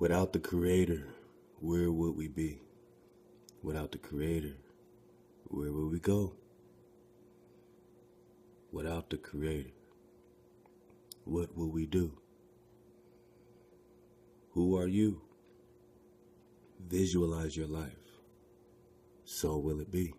Without the Creator, where would we be? Without the Creator, where would we go? Without the Creator, what will we do? Who are you? Visualize your life. So will it be.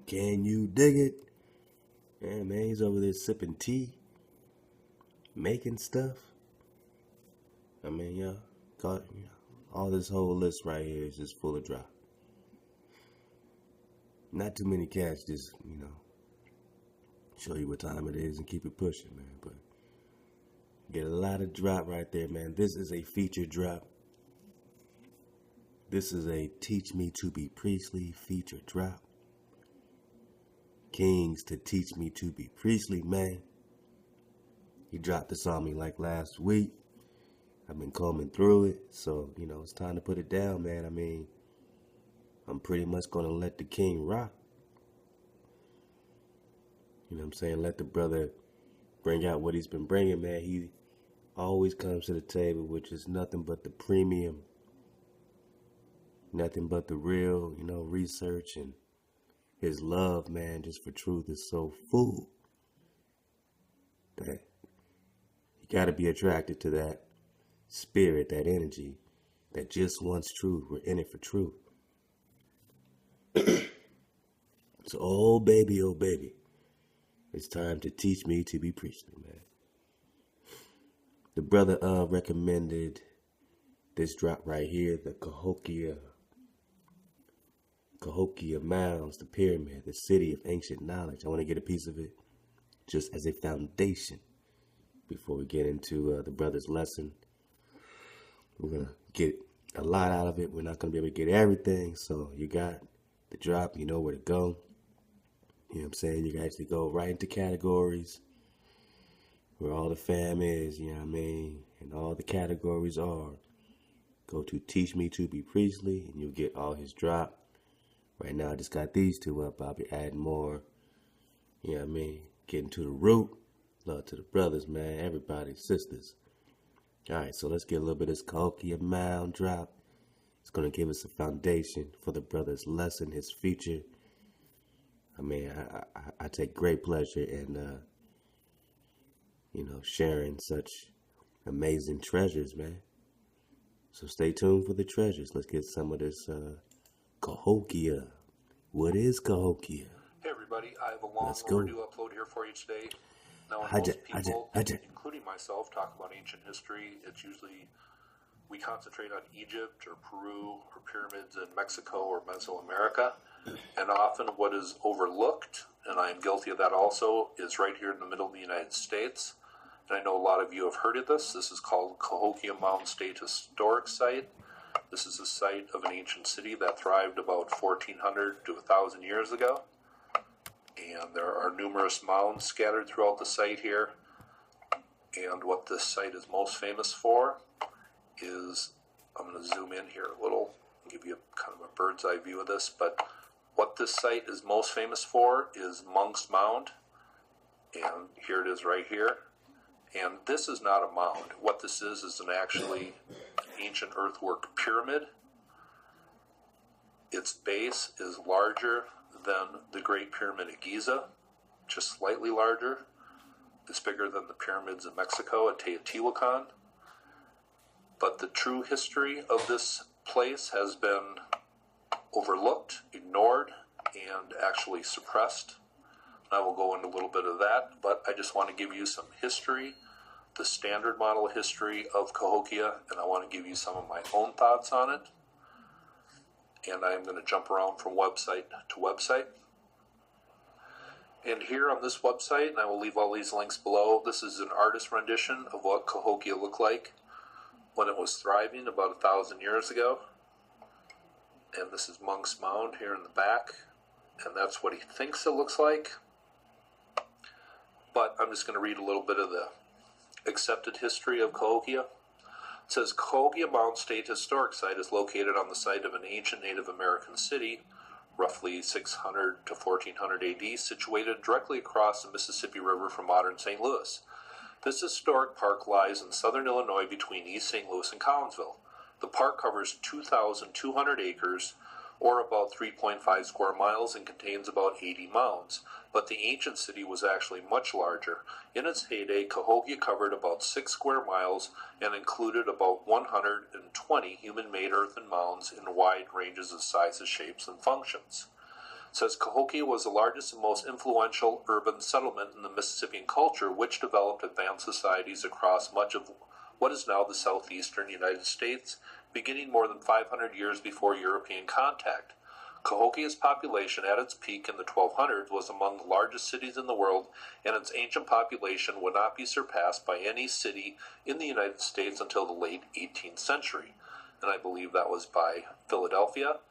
Can you dig it? Yeah, man, he's over there sipping tea, making stuff. I mean, all this whole list right here is just full of drop. Not too many cats just, show you what time it is and keep it pushing, man. But get a lot of drop right there, man. This is a featured drop. This is a Teach Me to Be Priestly featured drop. Kings to Teach Me to Be Priestly, man. He dropped this on me like last week. I've been combing through it, so, it's time to put it down, man. I mean, I'm pretty much going to let the king rock. You know what I'm saying? Let the brother bring out what he's been bringing, man. He always comes to the table with just nothing but the premium, nothing but the real, research, and his love, man, just for truth is so full that you got to be attracted to that spirit, that energy that just wants truth. We're in it for truth. So, oh baby, it's time to teach me to be priestly, man. The brother recommended this drop right here, the Cahokia Mounds, the pyramid, the city of ancient knowledge. I want to get a piece of it just as a foundation before we get into the brother's lesson. We're going to get a lot out of it. We're not going to be able to get everything. So you got the drop, you know where to go. You know what I'm saying? You can actually go right into categories where all the fam is, you know what I mean? And all the categories are. Go to Teach Me to Be Priestly and you'll get all his drop. Right now I just got these two up. I'll be adding more. You know what I mean? Getting to the root. Love to the brothers, man. Everybody, sisters. Alright, so let's get a little bit of this Cahokia Mound drop. It's going to give us a foundation for the brother's lesson, his feature. I mean, I take great pleasure in, sharing such amazing treasures, man. So stay tuned for the treasures. Let's get some of this Cahokia. What is Cahokia? Hey everybody, I have a long overdue upload here for you today. Now when most people, including myself, talk about ancient history, it's usually we concentrate on Egypt or Peru or pyramids in Mexico or Mesoamerica. And often what is overlooked, and I am guilty of that also, is right here in the middle of the United States. And I know a lot of you have heard of this. This is called Cahokia Mound State Historic Site. This is a site of an ancient city that thrived about 1,400 to 1,000 years ago. And there are numerous mounds scattered throughout the site here. And what this site is most famous for is, I'm going to zoom in here a little, give you kind of a bird's eye view of this, but what this site is most famous for is Monk's Mound, and here it is right here. And this is not a mound. What this is an actually ancient earthwork pyramid. Its base is larger than the Great Pyramid of Giza, just slightly larger. It's bigger than the pyramids in Mexico at Teotihuacan. But the true history of this place has been overlooked, ignored, and actually suppressed. I will go into a little bit of that, but I just want to give you some history, the standard model history of Cahokia, and I want to give you some of my own thoughts on it. And I'm going to jump around from website to website. And here on this website, and I will leave all these links below, this is an artist rendition of what Cahokia looked like when it was thriving about 1,000 years ago. And this is Monk's Mound here in the back, and that's what he thinks it looks like. But I'm just going to read a little bit of the accepted history of Cahokia. It says, Cahokia Mound State Historic Site is located on the site of an ancient Native American city, roughly 600 to 1400 AD, situated directly across the Mississippi River from modern St. Louis. This historic park lies in southern Illinois between East St. Louis and Collinsville. The park covers 2,200 acres, or about 3.5 square miles, and contains about 80 mounds. But the ancient city was actually much larger. In its heyday, Cahokia covered about 6 square miles and included about 120 human-made earthen mounds in wide ranges of sizes, shapes, and functions. It says Cahokia was the largest and most influential urban settlement in the Mississippian culture, which developed advanced societies across much of what is now the southeastern United States, beginning more than 500 years before European contact. Cahokia's population at its peak in the 1200s was among the largest cities in the world, and its ancient population would not be surpassed by any city in the United States until the late 18th century. And I believe that was by Philadelphia.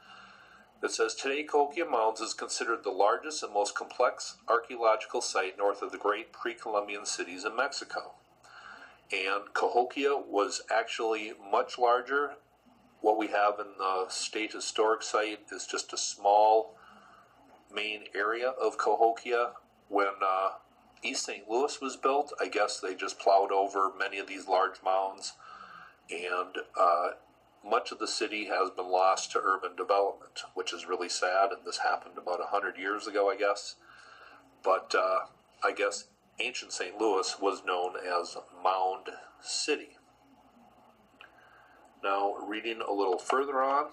It says, today Cahokia Mounds is considered the largest and most complex archaeological site north of the great pre-Columbian cities in Mexico. And Cahokia was actually much larger. What we have in the state historic site is just a small main area of Cahokia. When East St. Louis was built, I guess they just plowed over many of these large mounds, and much of the city has been lost to urban development, which is really sad, and this happened about 100 years ago, I guess. But I guess ancient St. Louis was known as Mound City. Now, reading a little further on,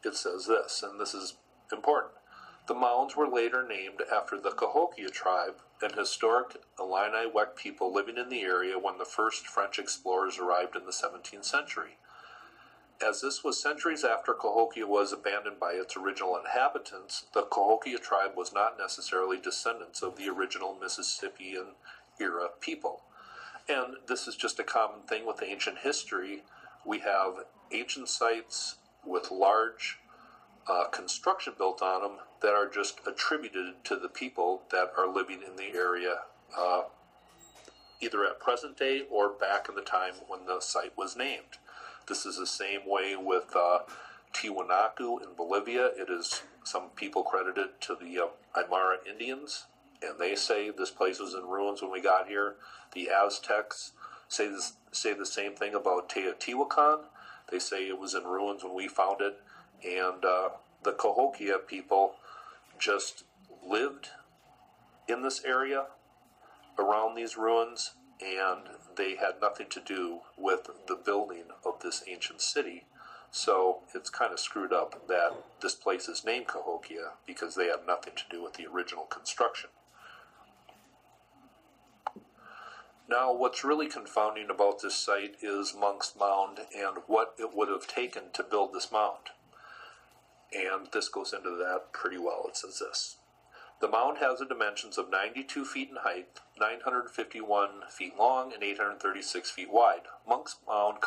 it says this, and this is important. The mounds were later named after the Cahokia tribe, an historic Illini-Wek people living in the area when the first French explorers arrived in the 17th century. As this was centuries after Cahokia was abandoned by its original inhabitants, the Cahokia tribe was not necessarily descendants of the original Mississippian-era people. And this is just a common thing with ancient history. We have ancient sites with large construction built on them that are just attributed to the people that are living in the area, either at present day or back in the time when the site was named. This is the same way with Tiwanaku in Bolivia. It is some people credited to the Aymara Indians, and they say this place was in ruins when we got here. The Aztecs say the same thing about Teotihuacan. They say it was in ruins when we found it, and the Cahokia people just lived in this area around these ruins, and they had nothing to do with the building of this ancient city. So it's kind of screwed up that this place is named Cahokia because they had nothing to do with the original construction. Now, what's really confounding about this site is Monk's Mound and what it would have taken to build this mound. And this goes into that pretty well. It says this. The mound has the dimensions of 92 feet in height, 951 feet long, and 836 feet wide. Monk's Mound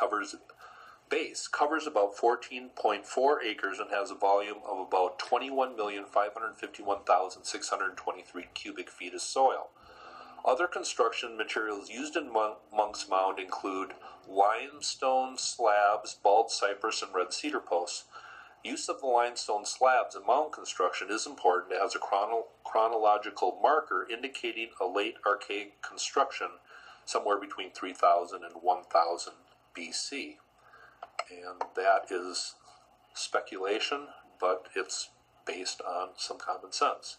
base covers about 14.4 acres and has a volume of about 21,551,623 cubic feet of soil. Other construction materials used in Monk's Mound include limestone slabs, bald cypress, and red cedar posts. Use of the limestone slabs in mound construction is important as a chronological marker indicating a late archaic construction somewhere between 3000 and 1000 BC. And that is speculation, but it's based on some common sense.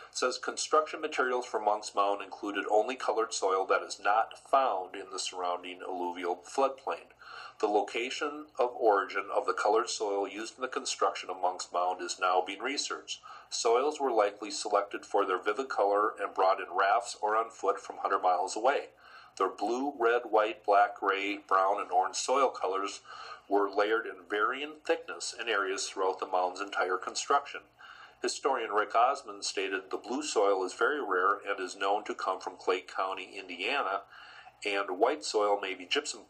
It says construction materials for Monk's Mound included only colored soil that is not found in the surrounding alluvial floodplain. The location of origin of the colored soil used in the construction of Monk's Mound is now being researched. Soils were likely selected for their vivid color and brought in rafts or on foot from 100 miles away. Their blue, red, white, black, gray, brown, and orange soil colors were layered in varying thickness in areas throughout the mound's entire construction. Historian Rick Osmond stated the blue soil is very rare and is known to come from Clay County, Indiana, and white soil may be gypsum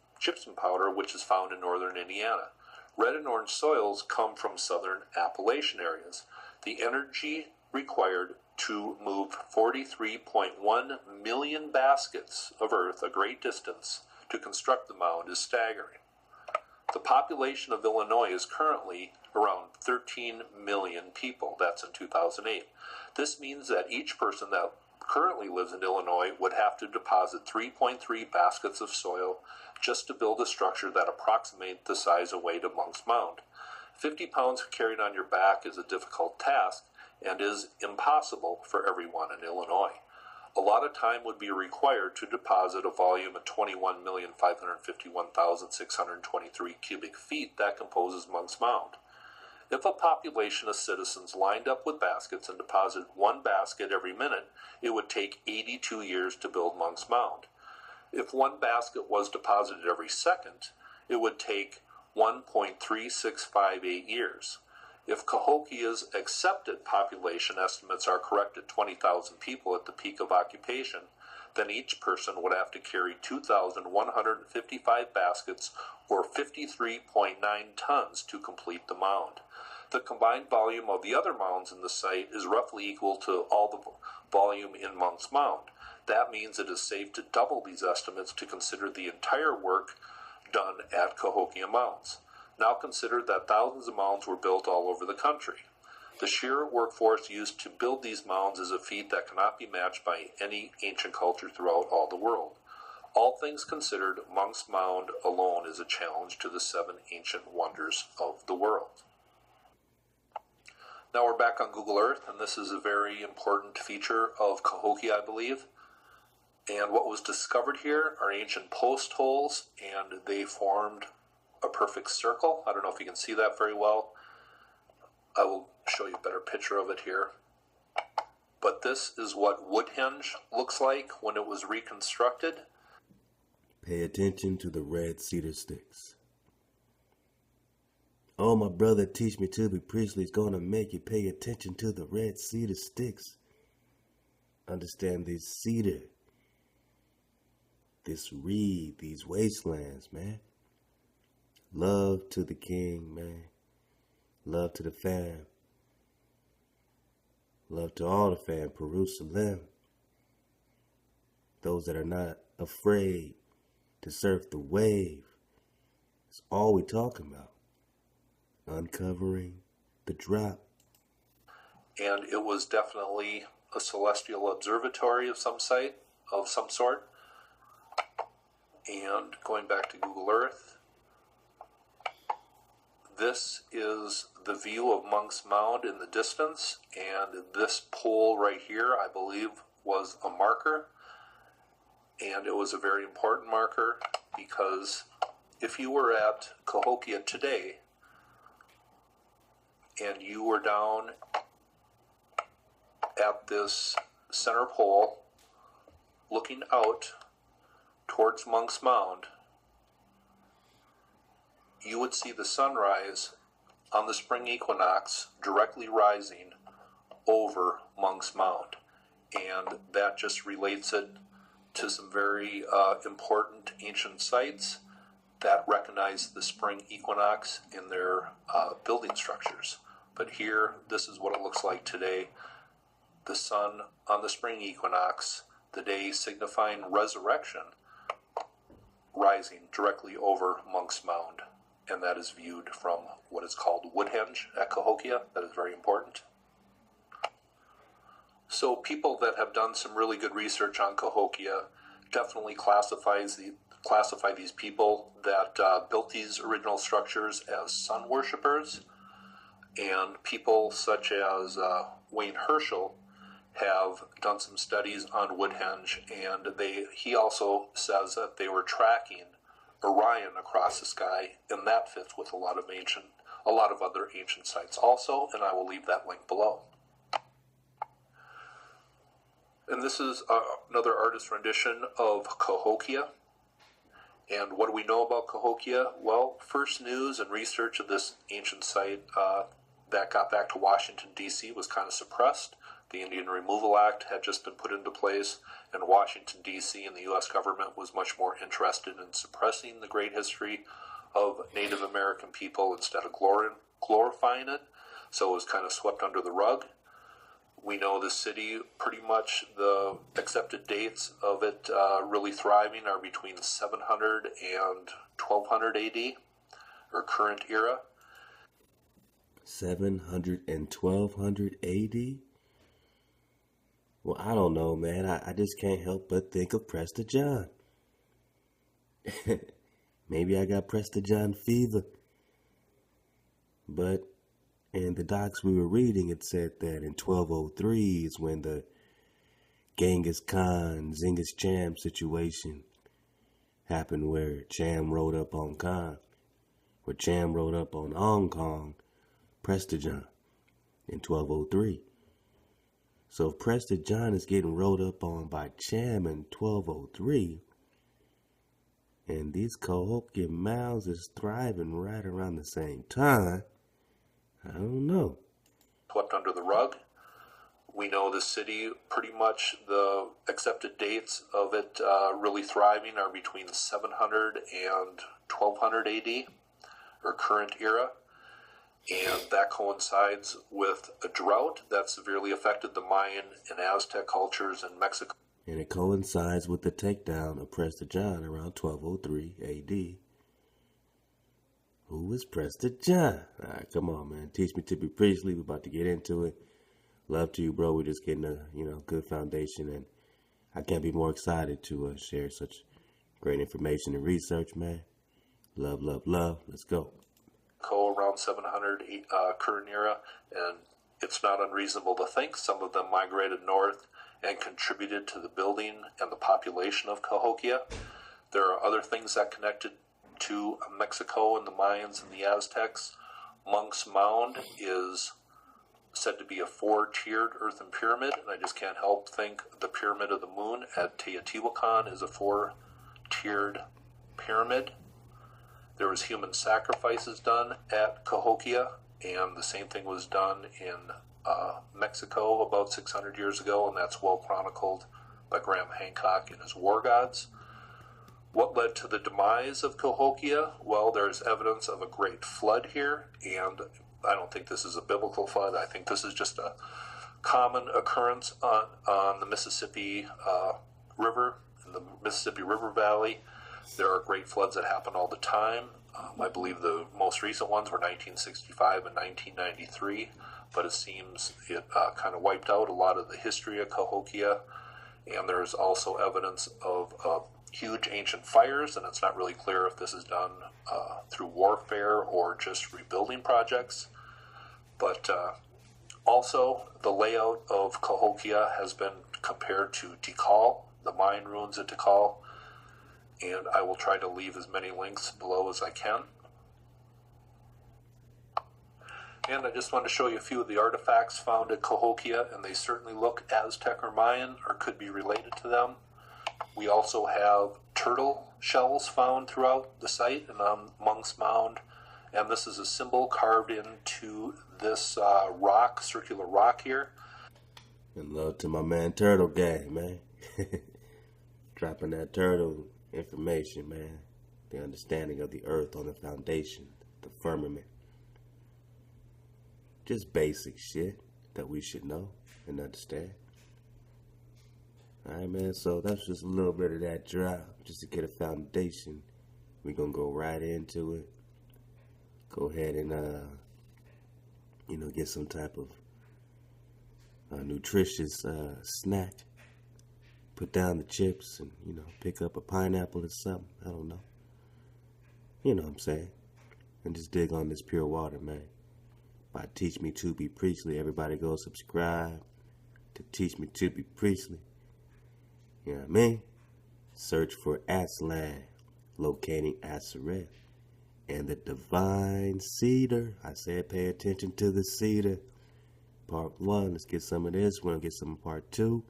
powder, which is found in northern Indiana. Red and orange soils come from southern Appalachian areas. The energy required to move 43.1 million baskets of earth a great distance to construct the mound is staggering. The population of Illinois is currently around 13 million people. That's in 2008. This means that each person that currently lives in Illinois would have to deposit 3.3 baskets of soil just to build a structure that approximates the size and weight of Monk's Mound. 50 pounds carried on your back is a difficult task and is impossible for everyone in Illinois. A lot of time would be required to deposit a volume of 21,551,623 cubic feet that composes Monk's Mound. If a population of citizens lined up with baskets and deposited one basket every minute, it would take 82 years to build Monk's Mound. If one basket was deposited every second, it would take 1.3658 years. If Cahokia's accepted population estimates are correct at 20,000 people at the peak of occupation, then each person would have to carry 2,155 baskets or 53.9 tons to complete the mound. The combined volume of the other mounds in the site is roughly equal to all the volume in Monk's Mound. That means it is safe to double these estimates to consider the entire work done at Cahokia Mounds. Now consider that thousands of mounds were built all over the country. The sheer workforce used to build these mounds is a feat that cannot be matched by any ancient culture throughout all the world. All things considered, Monk's Mound alone is a challenge to the 7 ancient wonders of the world. Now we're back on Google Earth, and this is a very important feature of Cahokia, I believe. And what was discovered here are ancient post holes, and they formed a perfect circle. I don't know if you can see that very well. I will show you a better picture of it here. But this is what Woodhenge looks like when it was reconstructed. Pay attention to the red cedar sticks. Oh, my brother teach me to be priestly is going to make you pay attention to the red cedar sticks. Understand this cedar, this reed, these wastelands, man. Love to the king, man. Love to the fam. Love to all the fam, Peru, those that are not afraid to surf the wave. It's all we talking about. Uncovering the drop. And it was definitely a celestial observatory of some sort. And going back to Google Earth, this is the view of Monk's Mound in the distance, and this pole right here, I believe, was a marker, and it was a very important marker because if you were at Cahokia today and you were down at this center pole looking out towards Monk's Mound, you would see the sunrise on the spring equinox directly rising over Monk's Mound. And that just relates it to some very important ancient sites that recognize the spring equinox in their building structures. But here, this is what it looks like today. The sun on the spring equinox, the day signifying resurrection, rising directly over Monk's Mound. And that is viewed from what is called Woodhenge at Cahokia. That is very important. So people that have done some really good research on Cahokia definitely classify these people that built these original structures as sun worshippers. And people such as Wayne Herschel have done some studies on Woodhenge, and he also says that they were tracking Orion across the sky, and that fits with a lot of other ancient sites also, and I will leave that link below. And this is another artist rendition of Cahokia. And what do we know about Cahokia? Well, first news and research of this ancient site that got back to Washington, D.C. was kind of suppressed. The Indian Removal Act had just been put into place, and Washington, D.C. and the U.S. government was much more interested in suppressing the great history of Native American people instead of glorifying it, so it was kind of swept under the rug. We know the city, pretty much the accepted dates of it really thriving are between 700 and 1200 AD, or current era. 700 and 1200 AD? Well, I don't know, man. I just can't help but think of Prester John. Maybe I got Prester John fever. But in the docs we were reading, it said that in 1203 is when the Genghis Khan, Zingis Cham situation happened, where Cham rode up on Khan, where Cham rode up on Hong Kong Prester John in 1203. So if Prester John is getting rolled up on by Cham in 1203, and these Cahokia mounds is thriving right around the same time, I don't know. Swept under the rug. We know the city, pretty much the accepted dates of it really thriving are between 700 and 1200 AD, or current era. And that coincides with a drought that severely affected the Mayan and Aztec cultures in Mexico. And it coincides with the takedown of Prester John around 1203 AD. Who is Prester John? All right, come on, man. Teach me to be priestly. We're about to get into it. Love to you, bro. We're just getting a good foundation, and I can't be more excited to share such great information and research, man. Love, love, love. Let's go. Around 700 current era, and it's not unreasonable to think some of them migrated north and contributed to the building and the population of Cahokia. There are other things that connected to Mexico and the Mayans and the Aztecs. Monk's Mound is said to be a 4-tiered earthen pyramid, and I just can't help think the Pyramid of the Moon at Teotihuacan is a 4-tiered pyramid. There was human sacrifices done at Cahokia, and the same thing was done in Mexico about 600 years ago, and that's well chronicled by Graham Hancock in his War Gods. What led to the demise of Cahokia? Well, there's evidence of a great flood here, and I don't think this is a biblical flood. I think this is just a common occurrence on the Mississippi River, in the Mississippi River Valley. There are great floods that happen all the time. I believe the most recent ones were 1965 and 1993, but it seems it kind of wiped out a lot of the history of Cahokia, and there's also evidence of huge ancient fires, and it's not really clear if this is done through warfare or just rebuilding projects. But also, the layout of Cahokia has been compared to Tikal, the Mayan ruins at Tikal, and I will try to leave as many links below as I can. And I just want to show you a few of the artifacts found at Cahokia, and they certainly look Aztec or Mayan, or could be related to them. We also have turtle shells found throughout the site and on Monk's Mound, and this is a symbol carved into this rock, circular rock here. And love to my man Turtle Gang, man. Dropping that turtle information, man. The understanding of the earth on the foundation, the firmament. Just basic shit that we should know and understand. Alright, man, so that's just a little bit of that drop, just to get a foundation. We're gonna go right into it. Go ahead and, get some type of nutritious snack. Put down the chips and, pick up a pineapple or something. I don't know. You know what I'm saying? And just dig on this pure water, man. By Teach Me to Be Priestly. Everybody go subscribe to Teach Me to Be Priestly. You know what I mean? Search for Aztlan, locating Arsareth, and the divine Cedar. I said pay attention to the Cedar. Part 1, let's get some of this. We're going to get some of part 2.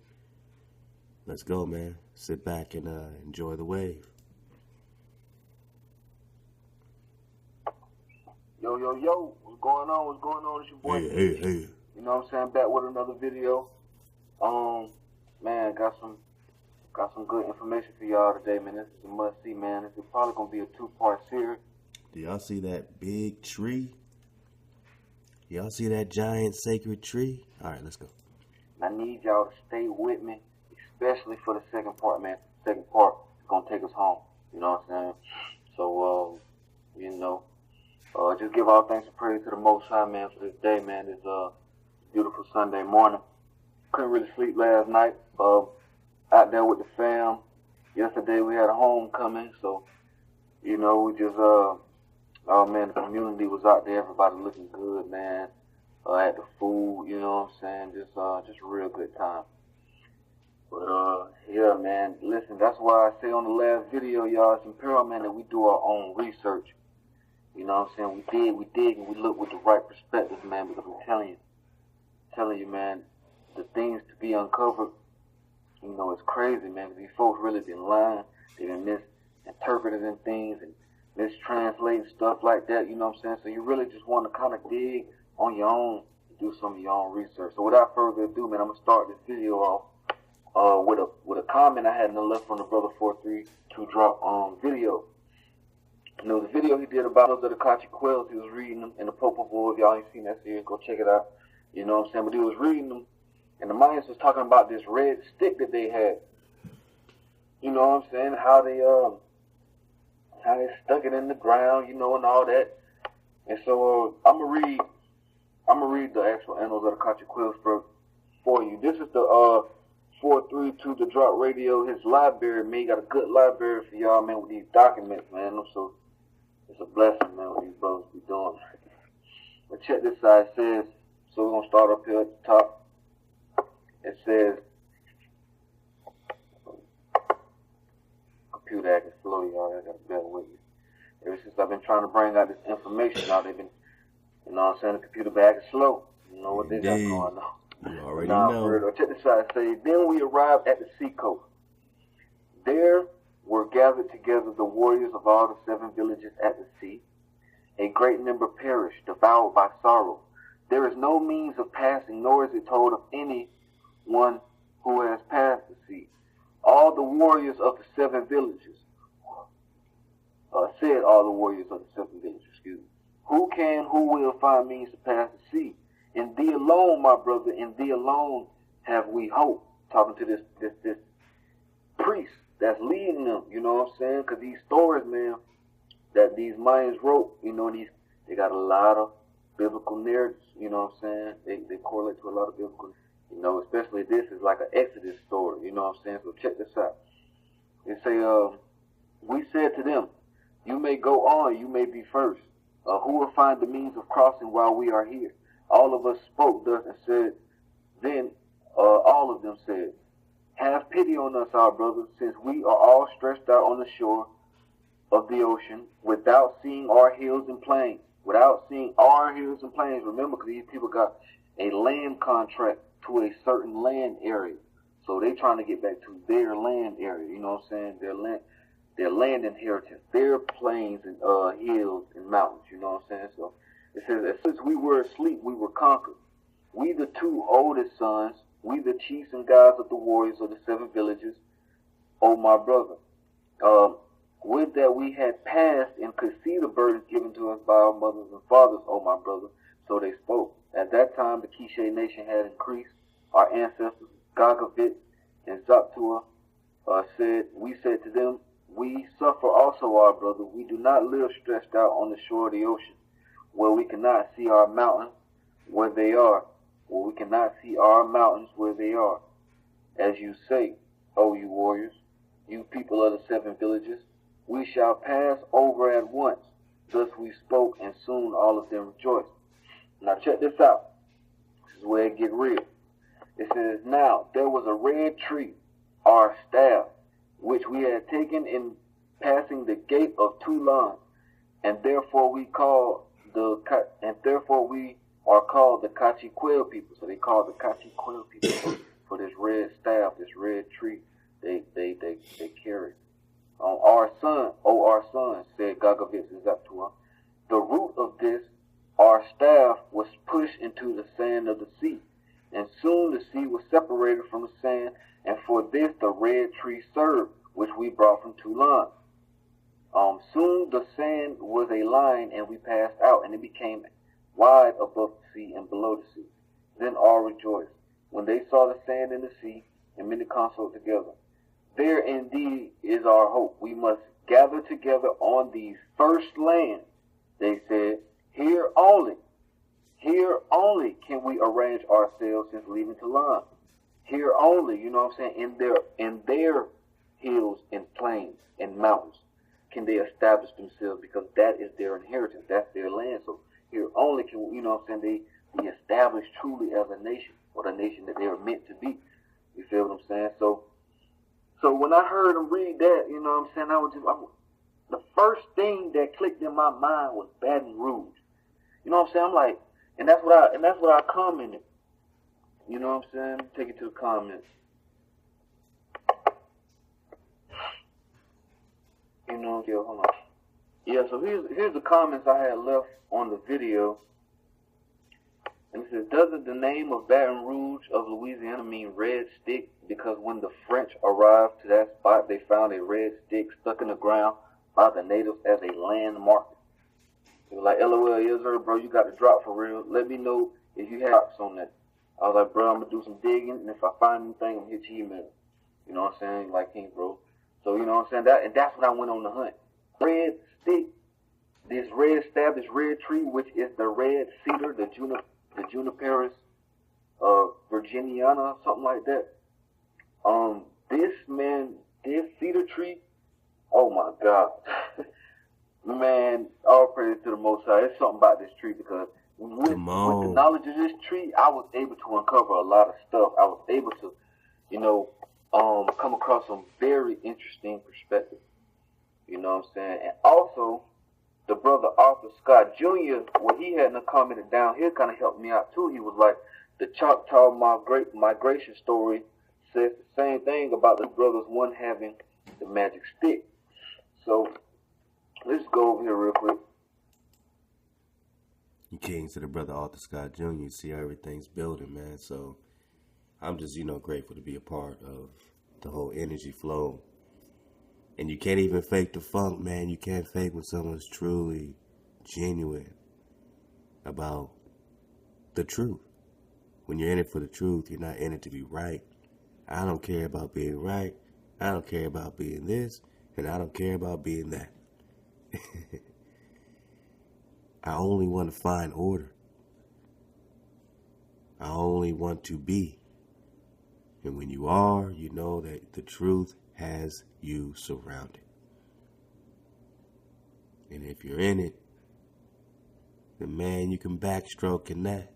Let's go, man. Sit back and enjoy the wave. Yo, yo, yo. What's going on? What's going on? It's your boy. Hey. You know what I'm saying? Back with another video. Man, got some good information for y'all today, man. This is a must-see, man. This is probably going to be a 2-part series. Do y'all see that big tree? Y'all see that giant sacred tree? All right, let's go. I need y'all to stay with me, especially for the second part, man. The second part is going to take us home. You know what I'm saying? So, just give all thanks and praise to the Most High, man, for this day, man. This beautiful Sunday morning. Couldn't really sleep last night. Out there with the fam. Yesterday we had a homecoming, so, we just, oh man, the community was out there. Everybody looking good, man. At the food, you know what I'm saying? Just a real good time. But, yeah, man, listen, that's why I say on the last video, y'all, it's imperative, man, that we do our own research. You know what I'm saying? We dig, and we look with the right perspective, man, because I'm telling you, man, the things to be uncovered, you know, it's crazy, man, because these folks really been lying. They've been misinterpreting things and mistranslating stuff like that, you know what I'm saying? So you really just want to kind of dig on your own, do some of your own research. So without further ado, man, I'm going to start this video off with a comment I had left from the brother 432 drop video. You know, the video he did about the Kachi quails, he was reading them in the Papal. If y'all ain't seen that series, go check it out. You know what I'm saying? But he was reading them, and the Mayans was talking about this red stick that they had. You know what I'm saying? How they stuck it in the ground, you know, and all that. And so I'm gonna read the actual annals of the Kachi quails for you. This is the 432 the drop radio, his library, man. He got a good library for y'all, man, with these documents, man. So it's a blessing, man, what these brothers be doing. But check this out. It says, so we're going to start up here at the top. It says, computer acting slow, y'all. I got to bear with me. Ever since I've been trying to bring out this information, now they've been, you know what I'm saying, the computer been acting slow. You know what they got going on. You already know. Check this out. It says, then we arrived at the seacoast. There were gathered together the warriors of all the 7 villages at the sea. A great number perished, devoured by sorrow. There is no means of passing, nor is it told of any one who has passed the sea. All the warriors of the 7 villages, said all the warriors of the 7 villages, who will find means to pass the sea? In thee alone, my brother, in thee alone have we hope. Talking to this priest that's leading them, you know what I'm saying? Because these stories, man, that these Mayans wrote, you know, they got a lot of biblical narratives, you know what I'm saying? They correlate to a lot of biblical, you know, especially this is like an Exodus story, you know what I'm saying? So check this out. They say, we said to them, you may go on, you may be first. Who will find the means of crossing while we are here? All of us spoke thus and said, then all of them said, have pity on us, our brothers, since we are all stretched out on the shore of the ocean without seeing our hills and plains. Without seeing our hills and plains. Remember, because these people got a land contract to a certain land area. So they trying to get back to their land area, you know what I'm saying? Their land inheritance, their plains and hills and mountains, you know what I'm saying? So it says, as soon as we were asleep, we were conquered. We, the 2 oldest sons, we, the chiefs and guides of the warriors of the 7 villages, O my brother, would that we had passed and could see the burdens given to us by our mothers and fathers, O my brother. So they spoke. At that time, the Quiche nation had increased. Our ancestors, Gagavit and Zaptua, we said to them, we suffer also, our brother. We do not live stretched out on the shore of the ocean, where we cannot see our mountains where they are, where we cannot see our mountains where they are. As you say, O you warriors, you people of the 7 villages, we shall pass over at once. Thus we spoke, and soon all of them rejoiced. Now check this out. This is where it gets real. It says, now there was a red tree, our staff, which we had taken in passing the gate of Tulan, and therefore we are called the Kachi quail people. So they call the Kachi quail people for this red staff, this red tree they carry. Our son, said Gagavitz and Zaptua, the root of this, our staff, was pushed into the sand of the sea, and soon the sea was separated from the sand, and for this the red tree served, which we brought from Tulan. Soon the sand was a line, and we passed out, and it became wide above the sea and below the sea. Then all rejoiced, when they saw the sand in the sea, and many consulted together. There indeed is our hope. We must gather together on these first lands, they said. Here only can we arrange ourselves since leaving Tulan. Here only, you know what I'm saying, in their hills and plains and mountains can they establish themselves, because that is their inheritance, that's their land. So here only can, you know what I'm saying, they be established truly as a nation, or the nation that they are meant to be. You feel what I'm saying? So when I heard him read that, you know what I'm saying, the first thing that clicked in my mind was Baton Rouge. You know what I'm saying? I'm like, and that's what I commented. You know what I'm saying? Take it to the comments. You know, yeah, hold on. Yeah, so here's the comments I had left on the video. And it says, doesn't the name of Baton Rouge of Louisiana mean red stick? Because when the French arrived to that spot, they found a red stick stuck in the ground by the natives as a landmark. They were like, LOL, yes sir, bro, you got the drop for real. Let me know if you have drops on that. I was like, bro, I'm going to do some digging, and if I find anything, I'm going to hit your email. You know what I'm saying? Like King, bro. So, you know what I'm saying? And that's when I went on the hunt. Red stick, this red stab, this red tree, which is the red cedar, the Juniperus virginiana, something like that. This cedar tree, oh my God. Man, all praise to the Most High. There's something about this tree because with the knowledge of this tree, I was able to uncover a lot of stuff. I was able to, you know, come across some very interesting perspectives. You know what I'm saying? And also, the brother Arthur Scott Jr., when he hadn't commented down here, kind of helped me out too. He was like, the Choctaw migration story says the same thing about the brothers, one having the magic stick. So, let's go over here real quick. You came to the brother Arthur Scott Jr., you see how everything's building, man. So, I'm just, you know, grateful to be a part of the whole energy flow. And you can't even fake the funk, man. You can't fake when someone's truly genuine about the truth. When you're in it for the truth, you're not in it to be right. I don't care about being right. I don't care about being this. And I don't care about being that. I only want to find order. I only want to be. And when you are, you know that the truth has you surrounded. And if you're in it, then man, you can backstroke in that.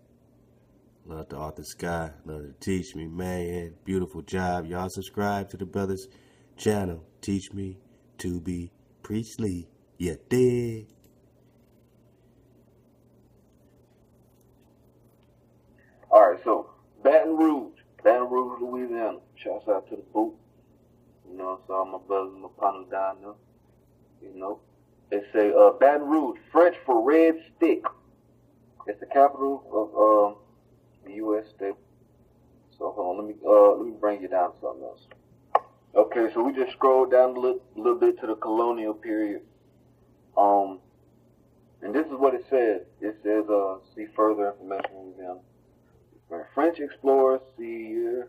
Love to Arthur Scott, love to Teach Me, man. Beautiful job. Y'all subscribe to the brother's channel. Teach Me to Be Priestly. You dig? Alright, so Baton Rouge, Louisiana. Shouts out to the boot. You know, so all my brothers and my partners down there. You know. They say Baton Rouge, French for red stick. It's the capital of the U.S. state. So hold on, let me bring you down to something else. Okay, so we just scrolled down a little bit to the colonial period. And this is what it says. It says, see further information on them. French explorers Pierre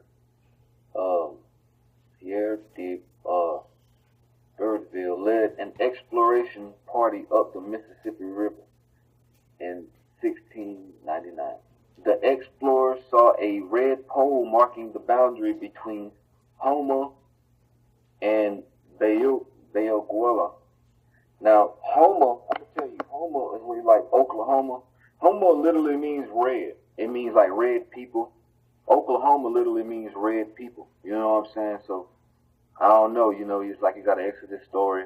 de Birdville led an exploration party up the Mississippi River in 1699. The explorers saw a red pole marking the boundary between Houma and Bayogwella. Now, Houma, I'm going to tell you, Houma is really like Oklahoma. Houma literally means red. It means like red people. Oklahoma literally means red people. You know what I'm saying? So, I don't know. You know, it's like you got an Exodus story.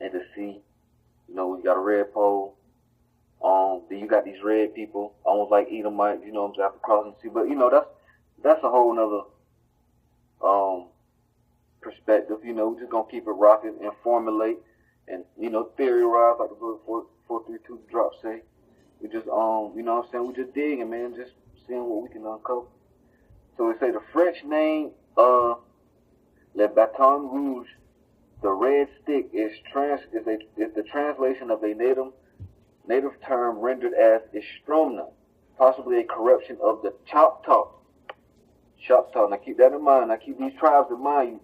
And the sea. You know, we got a red pole. Then you got these red people, almost like Edomites, you know what I'm saying, after crossing the sea. But, you know, that's a whole nother perspective. You know, we're just going to keep it rocking and formulate and, you know, theorize, like the book 432 drop say. We just, you know what I'm saying, we just digging, man, just seeing what we can uncover. So we say the French name, Le Bâton Rouge, the red stick, is the translation of a native term rendered as Istromna, possibly a corruption of the Choctaw. Now keep that in mind. Now keep these tribes in mind.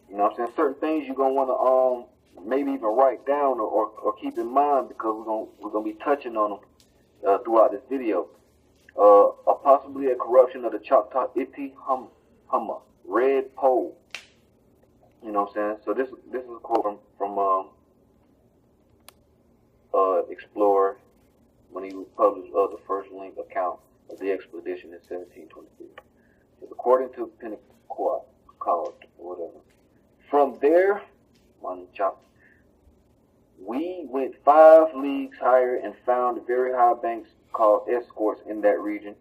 You know what I'm saying? Certain things you're going to want to maybe even write down or keep in mind because we're going to be touching on them throughout this video. Possibly a corruption of the Choctaw Iti Humma, red pole. You know what I'm saying? So this is a quote from Explorer when he published the first link account of the expedition in 1723. So according to Pentecost, or whatever. From there, We went 5 leagues higher and found very high banks called escorts in that region,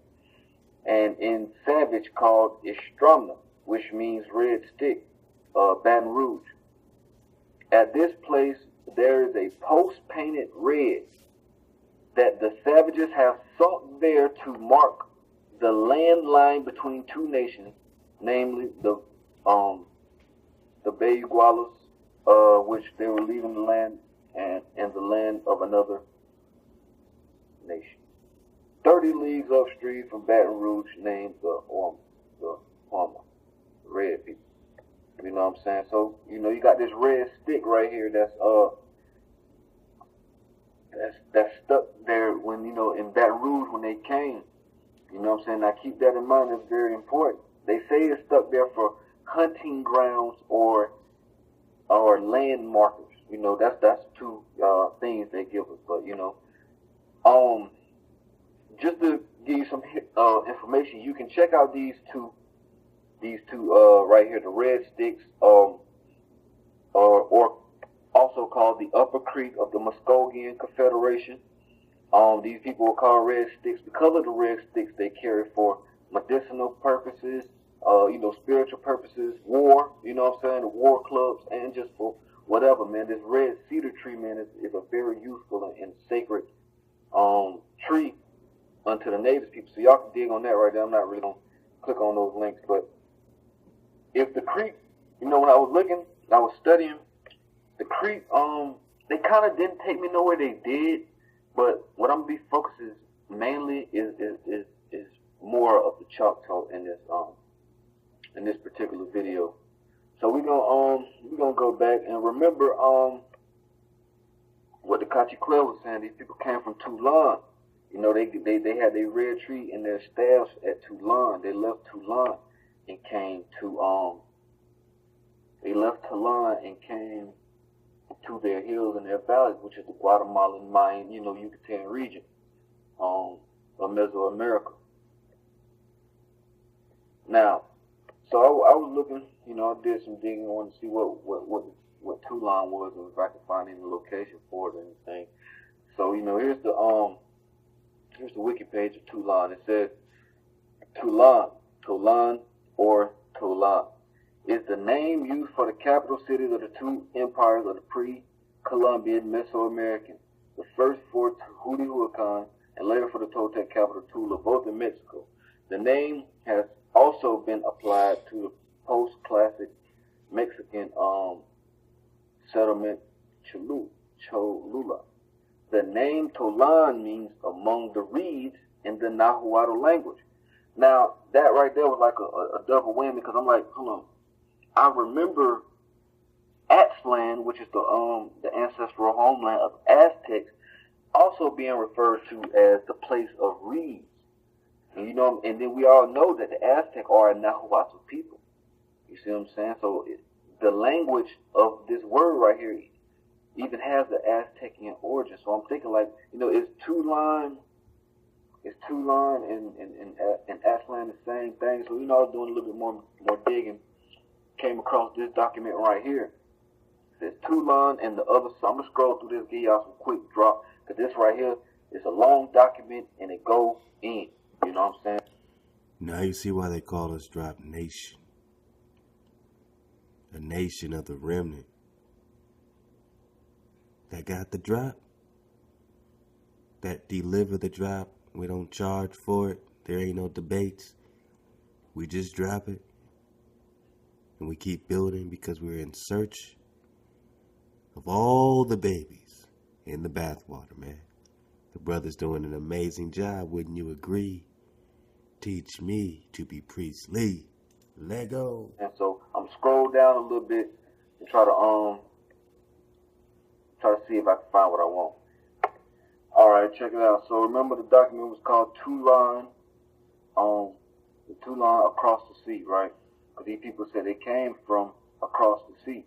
and in Savage called Estromna, which means red stick, Baton Rouge. At this place, there is a post painted red that the savages have sunk there to mark the land line between 2 nations, namely the Bayugualas, which they were leaving the land, and the land of another nation. 30 leagues upstream from Baton Rouge, named the Palma, red people. You know what I'm saying? So, you know, you got this red stick right here that's stuck there when, you know, in Baton Rouge when they came. You know what I'm saying? Now keep that in mind, it's very important. They say it's stuck there for hunting grounds or landmarkers. You know, that's 2 things they give us. But, you know, just to give you some information, you can check out these two right here, the red sticks, or also called the Upper Creek of the Muskogean Confederation. These people were called red sticks because of the red sticks they carry for medicinal purposes, you know, spiritual purposes, war, you know what I'm saying, the war clubs, and just for whatever, man. This red cedar tree, man, is a very useful and sacred tree unto the native people. So y'all can dig on that right there. I'm not really going to click on those links, but if the creek, you know, when I was looking, I was studying, the creek, they kind of didn't take me nowhere. They did, but what I'm gonna be focusing mainly is more of the Choctaw in this particular video. So we're gonna go back and remember what the Cacique was saying. These people came from Toulon. You know, they had their red tree in their staffs at Toulon. They left Toulon and came to to their hills and their valleys, which is the Guatemalan, Mayan, you know, Yucatan region of Mesoamerica. Now, so I was looking, you know, I did some digging. I wanted to see what Toulon was, and if I could find any location for it or anything. So, you know, here's the wiki page of Toulon. It says Toulon or Toulon is the name used for the capital cities of the 2 empires of the pre-Columbian Mesoamerican. The first for Teotihuacan and later for the Toltec capital Tula, both in Mexico. The name has also been applied to the post-classic Mexican settlement Cholula. The name Toulon means among the reeds in the Nahuatl language. Now, that right there was like a double whammy, because I'm like, hold on. I remember Aztlan, which is the ancestral homeland of Aztecs, also being referred to as the place of reeds. And, you know, and then we all know that the Aztec are a Nahuatl people. You see what I'm saying? So the language of this word right here even has the Aztecian origin. So I'm thinking, like, you know, is Toulon and Aztlan the same thing? So, you know, I was doing a little bit more digging. Came across this document right here. It says Toulon and the other. So I'm going to scroll through this, give y'all some quick drop, because this right here is a long document and it goes in. You know what I'm saying? Now you see why they call us Drop Nation. A nation of the remnant that got the drop, that deliver the drop. We don't charge for it. There ain't no debates. We just drop it. And we keep building because we're in search of all the babies in the bathwater, man. The brother's doing an amazing job, wouldn't you agree? Teach me to be priestly. Lego. And so I'm scroll down a little bit and try to see if I can find what I want. All right, check it out. So remember, the document was called Toulon, the Toulon across the sea, right? Because these people said they came from across the sea,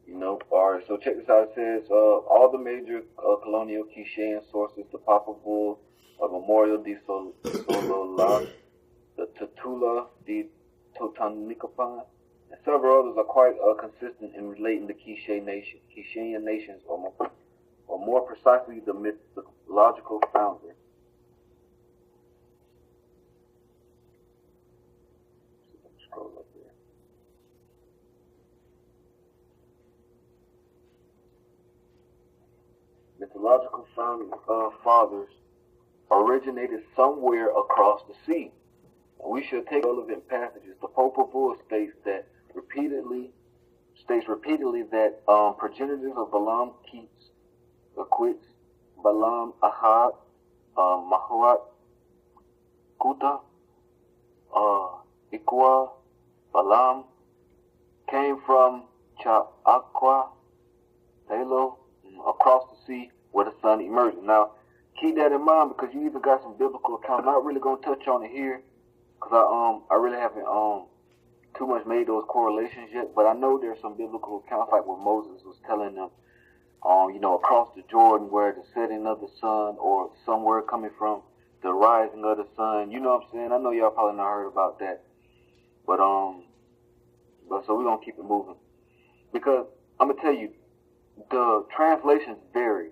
you know. All right, so check this out. It says all the major colonial Quichean sources, the Papal Bull, Memorial de Sololá, the Tatula de Totanicapan, And several others are quite consistent in relating the Quiché nations, or more precisely the mythological founder. Scroll up there. Mythological fathers originated somewhere across the sea. And we should take relevant passages. The Papal states repeatedly that progenitors of Balaam, Keats, Quits, Balaam, Ahad, Mahuat, Kuta, Ikwa, Balaam came from Cahokia, Halo, across the sea where the sun emerged. Now, keep that in mind because you even got some biblical accounts. I'm not really going to touch on it here because I really haven't too much made those correlations yet. But I know there's some biblical accounts like what Moses was telling them, across the Jordan where the setting of the sun or somewhere coming from the rising of the sun. You know what I'm saying? I know y'all probably not heard about that. But so we're going to keep it moving. Because I'm going to tell you, the translations vary.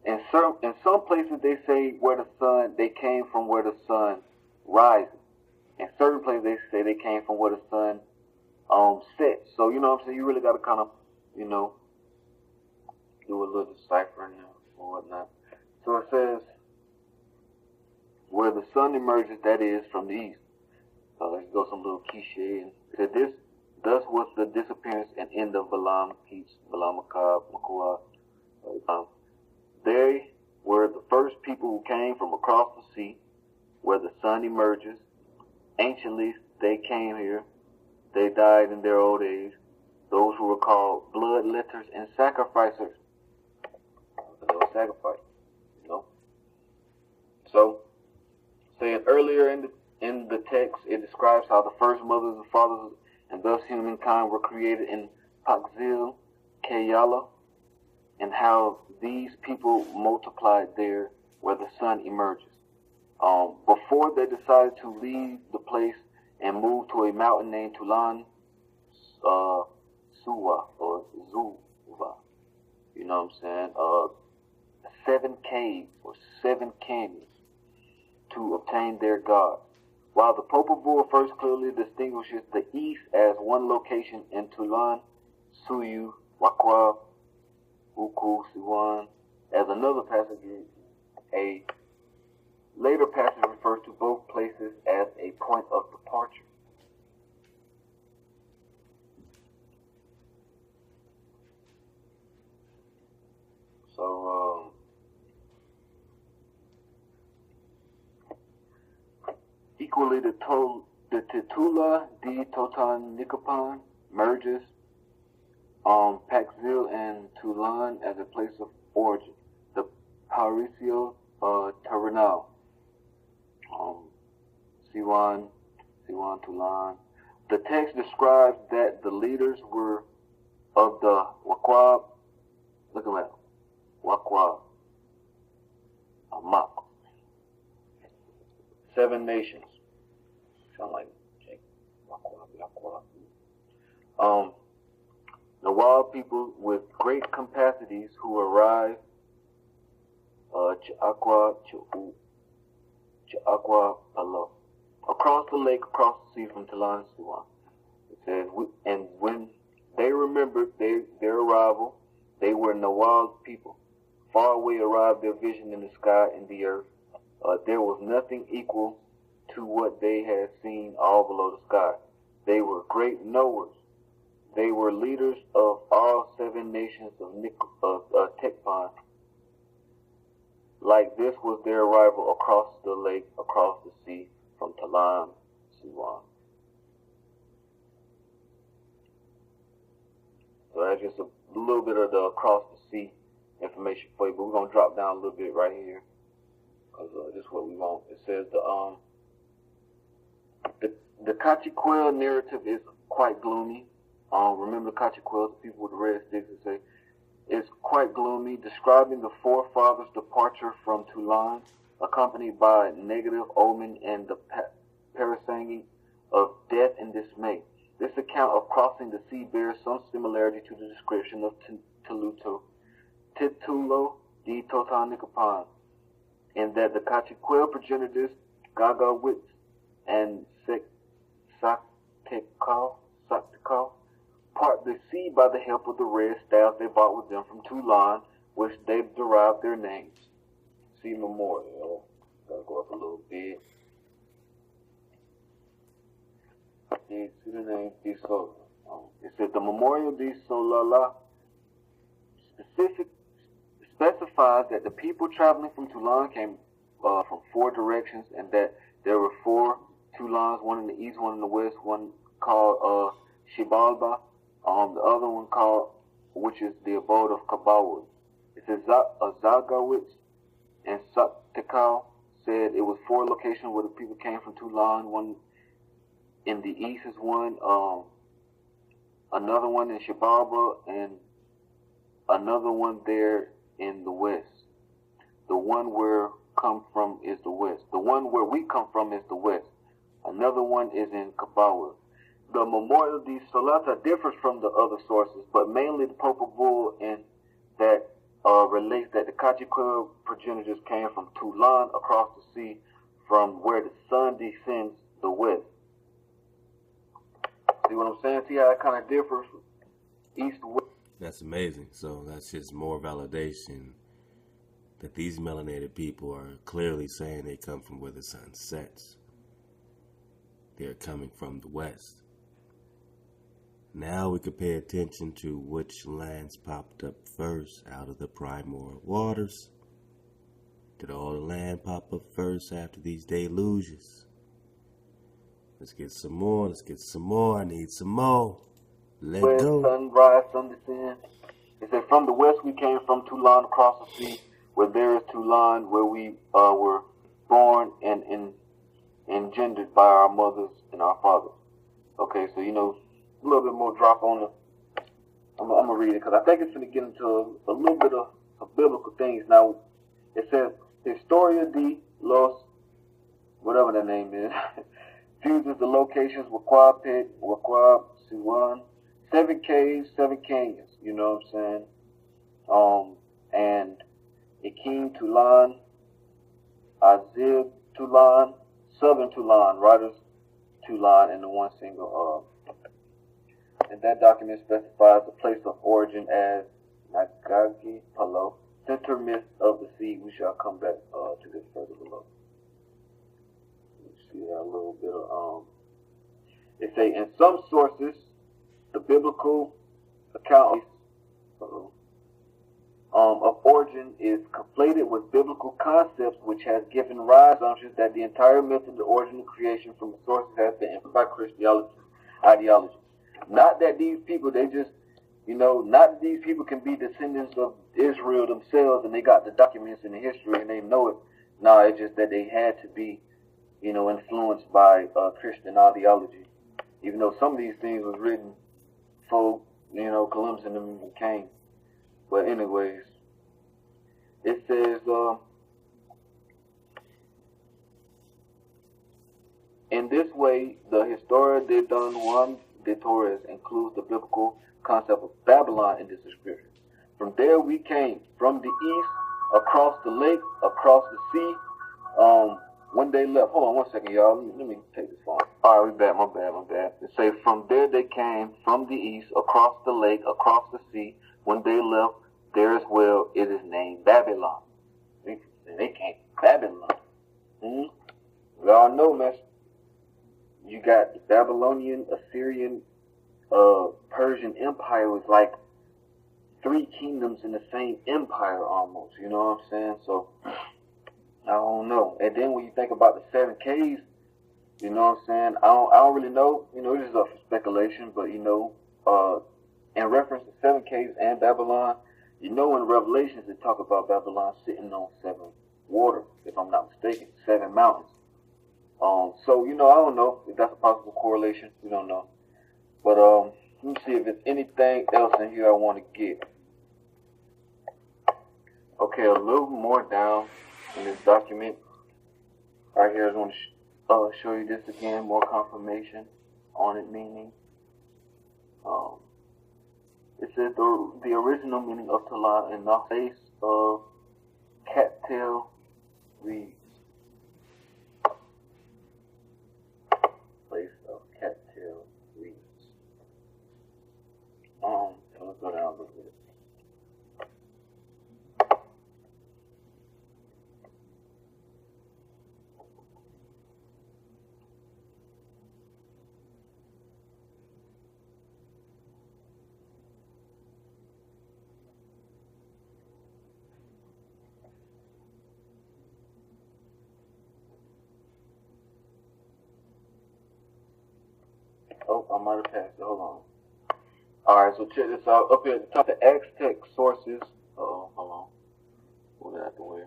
In some places they say where the sun, they came from where the sun rises. In certain places they say they came from where the sun sets. So, you know what I'm saying? You really got to kind of, do a little deciphering or whatnot. So it says, where the sun emerges, that is, from the east. So let's go some little cliché. And said this, thus was the disappearance and end of Balaam, Keats, Balaam, Makab, Makua. They were the first people who came from across the sea, where the sun emerges. Anciently, they came here. They died in their old age. Those who were called bloodletters and sacrificers. They were sacrificed, So, saying earlier in the text, it describes how the first mothers and fathers and thus humankind were created in Paxil, Kayala, and how these people multiplied there where the sun emerges. Before they decided to leave the place and move to a mountain named Tulan, Suwa, or Zuva, you know what I'm saying, 7 caves or 7 canyons to obtain their gods. While the Papal Bull first clearly distinguishes the east as one location in Tulan, Suyu, Wakwa, Uku, Siwan, as another passage, a later passage refers to both places as a point of departure. So, equally, the Titula di Totan merges Paxil and Tulan as a place of origin. The Parisio Terrenal, Siwan, Tulan. The text describes that the leaders were of the Wakwab. Look at that. Wakwab. Amak. 7 nations. Sound like Jake. Wakwab. The wild people with great capacities who arrive Ch'akwa Palo, across the lake, across the sea from Talan Suwan. It says, and when they remembered their arrival, they were Nawal's people. Far away arrived their vision in the sky and the earth. There was nothing equal to what they had seen all below the sky. They were great knowers. They were leaders of all 7 nations of Tekpan. Like this was their arrival across the lake, across the sea, from Talan, Siwan. So that's just a little bit of the across the sea information for you, but we're going to drop down a little bit right here, because this is what we want. It says the Cachiquel narrative is quite gloomy. Remember Cachiquel, the people with the red sticks, say it's quite gloomy, describing the forefathers' departure from Tulan, accompanied by negative omen and the parasanging of death and dismay. This account account of crossing the sea bears some similarity to the description of Titulo de Totanicapan, in that the Cachiquel progenitors, Gagawitz and Saktikal, part the sea by the help of the red staff they brought with them from Toulon, which they derived their names. See memorial. Gotta go up a little bit. See the name de Sola. It said the Memorial de Solala specifies that the people traveling from Toulon came from 4 directions, and that there were 4 Toulons, one in the east, one in the west, one called Xibalba, the other one called, which is the abode of Kabawa. It says Zagawitz and Saktikal said it was 4 locations where the people came from Toulon. One in the east is one, another one in Xibalba, and another one there in the west. The one where come from is the west. The one where we come from is the west. Another one is in Kabawa. The Memorial de Solata differs from the other sources, but mainly the Papal Bull in that relates that the Cachiquel progenitors came from Toulon across the sea from where the sun descends the west. See what I'm saying? See how it kind of differs from east to west? That's amazing. So that's just more validation that these melanated people are clearly saying they come from where the sun sets. They're coming from the west. Now we could pay attention to which lands popped up first out of the primordial waters. Did all the land pop up first after these deluges? Let's get some more. Let's get some more. I need some more. Let go. Sunrise, sun descend. It said, from the west we came from Toulon across the sea, where there is Toulon, where we were born and engendered by our mothers and our fathers. Okay, so a little bit more drop on the. I'm gonna read it because I think it's going to get into a little bit of biblical things. Now, it says Historia de los, whatever that name is, fuses the locations Wakwa Pit, Wakwa Siwan, 7 caves, 7 canyons. You know what I'm saying? And Akin Toulon, Azib Toulon, Southern Toulon, Riders Toulon, and the one single. And that document specifies the place of origin as Nagagi Palo, center midst of the sea. We shall come back to this further below. See that a little bit of It say in some sources the biblical account of origin is conflated with biblical concepts, which has given rise to assumptions that the entire myth of the origin of creation from the sources has been influenced by Christian ideology. Not that these people, they just, not that these people can be descendants of Israel themselves and they got the documents in the history and they know it. No, it's just that they had to be, influenced by Christian ideology. Even though some of these things was written for, Columbus and them even came. But anyways, it says, in this way, the Historia de Don Juan de Torres includes the biblical concept of Babylon in this description. From there we came, from the east, across the lake, across the sea. When they left, hold on one second, y'all. Let me take this phone. All right, we back. My bad. It say, from there they came, from the east, across the lake, across the sea. When they left, there as well, it is named Babylon. They came from Babylon. We all know, man. You got the Babylonian, Assyrian, Persian Empire was like 3 kingdoms in the same empire almost. You know what I'm saying? So, I don't know. And then when you think about the 7 caves, you know what I'm saying? I don't really know. This is up for speculation, but in reference to 7 caves and Babylon, in Revelations they talk about Babylon sitting on 7 waters, if I'm not mistaken, 7 mountains. So, I don't know if that's a possible correlation. We don't know. But let me see if there's anything else in here I want to get. Okay, a little more down in this document. Right here, I want to show you this again, more confirmation on it, meaning. It says the original meaning of Tolan in the face of cattail reeds. Place of cattail reeds. Let's go down a little bit. Oh, I might have passed it. Hold on. Alright, so check this out. Up here at the top, the Aztec sources. Hold on. Move that out the way.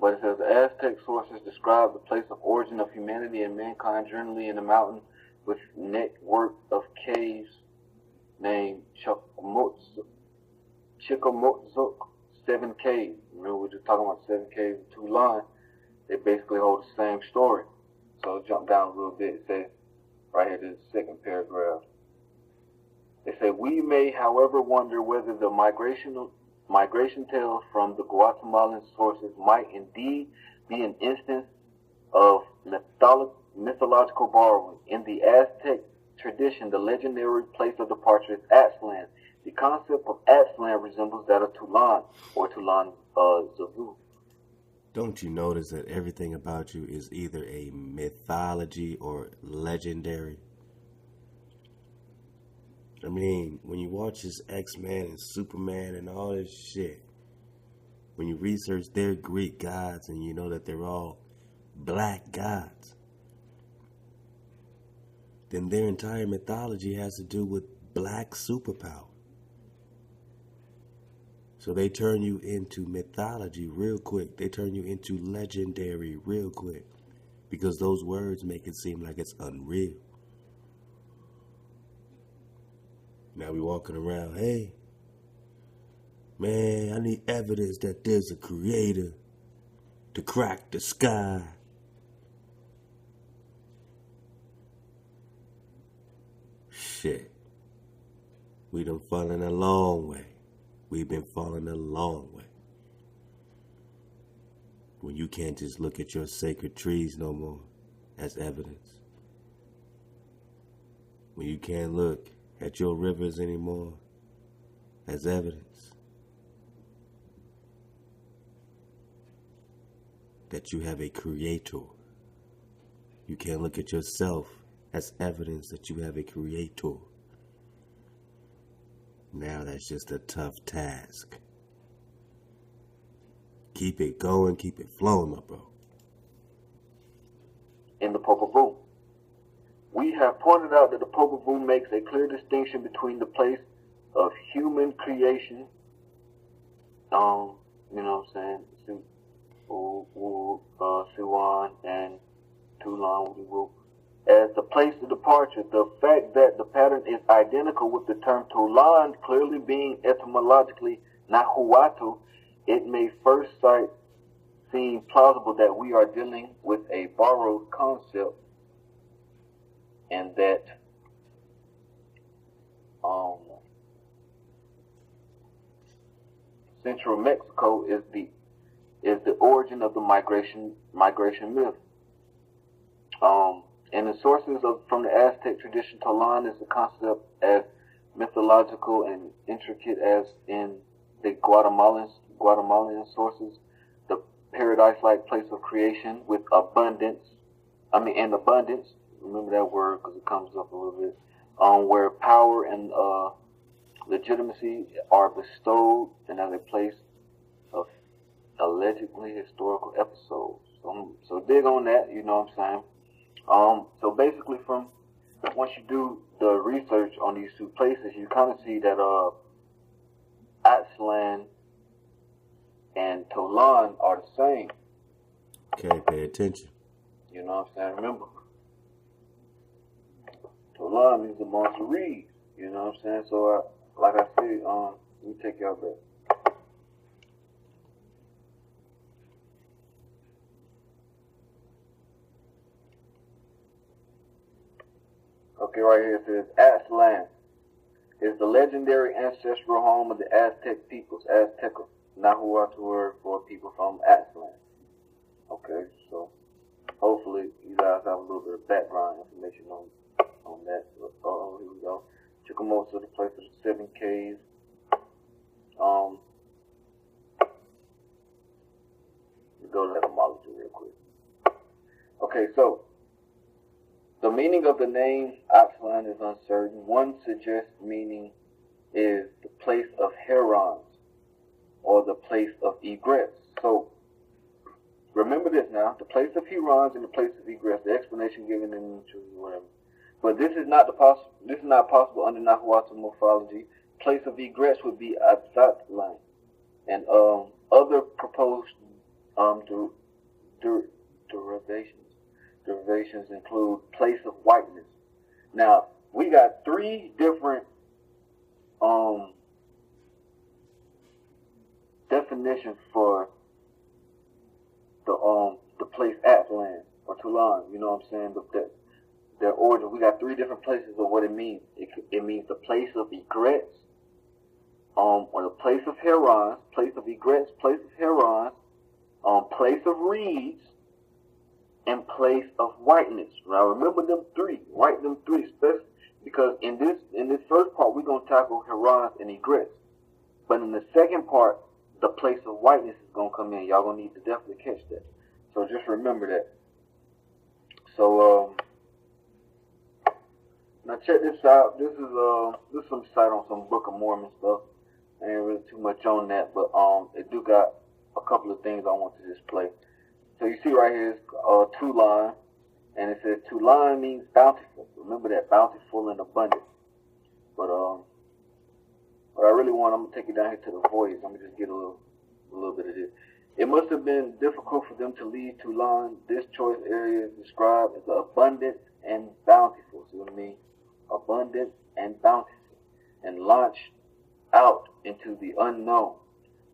But it says the Aztec sources describe the place of origin of humanity and mankind generally in the mountain with network of caves named Chickamotzuk, 7 caves. Remember we were just talking about 7 caves and 2 lines. They basically hold the same story. So jump down a little bit. It says right here, this second paragraph. They say, we may, however, wonder whether the migration tales from the Guatemalan sources might indeed be an instance of mythological borrowing. In the Aztec tradition, the legendary place of departure is Aztlan. The concept of Aztlan resembles that of Tolan, or Tolan Zavu. Don't you notice that everything about you is either a mythology or legendary? I mean, when you watch this X-Men and Superman and all this shit, when you research their Greek gods and you know that they're all black gods, then their entire mythology has to do with black superpower. So they turn you into mythology real quick. They turn you into legendary real quick. Because those words make it seem like it's unreal. Now we walking around, hey, man, I need evidence that there's a creator to crack the sky. Shit. We done fallen a long way. We've been falling a long way. When you can't just look at your sacred trees no more as evidence. When you can't look at your rivers anymore as evidence that you have a creator. You can't look at yourself as evidence that you have a creator. Now that's just a tough task. Keep it going, keep it flowing, my bro. In the Popol Vuh, we have pointed out that the Popol Vuh makes a clear distinction between the place of human creation, you know what I'm saying, Siwan and Tulan, as the place of departure. The fact that the pattern is identical with the term Tolan clearly being etymologically Nahuatl, it may first sight seem plausible that we are dealing with a borrowed concept and that Central Mexico is the origin of the migration myth. And the sources from the Aztec tradition, Tolan is a concept as mythological and intricate as in the Guatemalan sources, the paradise-like place of creation with abundance. Remember that word because it comes up a little bit. Where power and legitimacy are bestowed and as a place of allegedly historical episodes. So dig on that, you know what I'm saying? So basically once you do the research on these 2 places, you kind of see that Aztlan and Tolan are the same. Okay, pay attention. You know what I'm saying? Remember, Tolan means amongst the reeds. You know what I'm saying? So, like I said, let me take y'all back. Okay, right here it says Aztlan. is the legendary ancestral home of the Aztec peoples, Azteca, Nahuatl word for people from Aztlan. Okay, so hopefully you guys have a little bit of background information on that. Here we go. Chickamosa, the place of the 7 caves. Let's go to etymology real quick. Okay, so the meaning of the name Aztlan is uncertain. One suggests meaning is the place of herons or the place of egress. So remember this now, the place of herons and the place of egress, the explanation given in whatever. But this is not possible under Nahuatl morphology. Place of egress would be Aztlan. And other proposed derivations include place of whiteness. Now, we got 3 different definitions for the place Aztlan or Tulan. You know what I'm saying? Their origin. We got 3 different places of what it means. It means the place of egrets, or the place of herons, place of egrets, place of herons, place of reeds, and place of whiteness. Now remember them 3. Write them 3, especially because in this first part we're gonna tackle herons and egrets, but in the second part the place of whiteness is gonna come in. Y'all gonna need to definitely catch that. So just remember that. So now check this out. This is some site on some Book of Mormon stuff. Ain't really too much on that, but it do got a couple of things I want to display. So you see right here is Tulan, and it says Tulan means bountiful. Remember that, bountiful and abundant. But what I really want, I'm gonna take you down here to the voyage. I'm gonna just get a little bit of this. It must have been difficult for them to leave Tulan. This choice area is described as abundant and bountiful. See what I mean? Abundant and bountiful, and launched out into the unknown.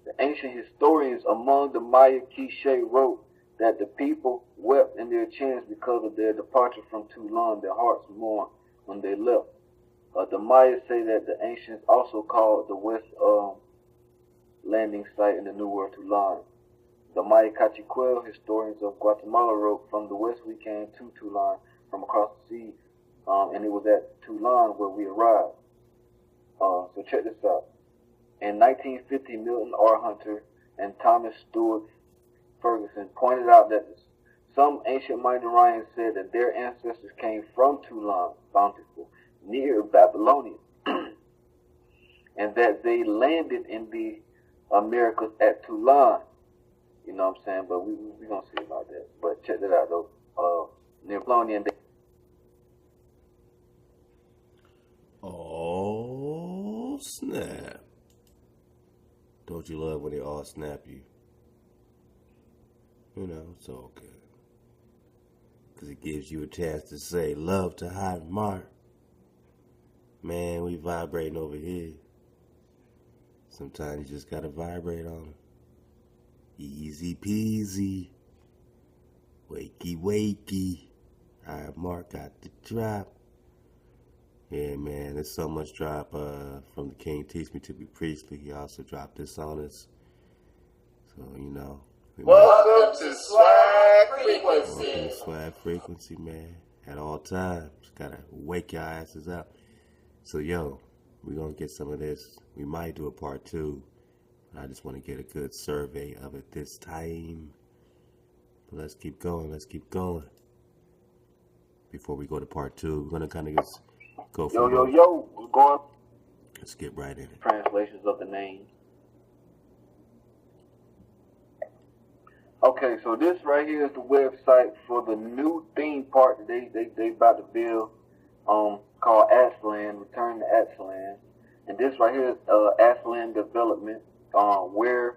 The ancient historians among the Maya Quiche wrote that the people wept in their chins because of their departure from Tulan. Their hearts mourned when they left. The Mayas say that the ancients also called the west landing site in the New World Tulan. The Maya Cachiquel historians of Guatemala wrote, from the west we came to Tulan from across the sea, and it was at Tulan where we arrived. So check this out. In 1950, Milton R. Hunter and Thomas Stewart Ferguson pointed out that some ancient Minorians said that their ancestors came from Tulan, bountiful, near Babylonia, and that they landed in the Americas at Tulan. You know what I'm saying? But we're going to see about that. But check that out, though. Near Babylonia. Oh, snap. Don't you love when they all snap you? You know, it's all good. Because it gives you a chance to say, love to hot mark. Man, we vibrating over here. Sometimes you just got to vibrate on them. Easy peasy. Wakey wakey. High mark got the drop. Yeah, man, there's so much drop from the King Teach Me to Be Priestly. He also dropped this on us. So, you know. Welcome to Swag Frequency. Welcome to Swag Frequency, man. At all times. Gotta wake your asses up. So, yo, we're gonna get some of this. We might do a part 2. But I just want to get a good survey of it this time. But let's keep going. Let's keep going. Before we go to part 2, we're gonna kind of just go from Yo, what's going? Let's get right in it. Translations of the names. Okay, so this right here is the website for the new theme park that they about to build, called Aztlan, Return to Aztlan. And this right here is Aztlan development, where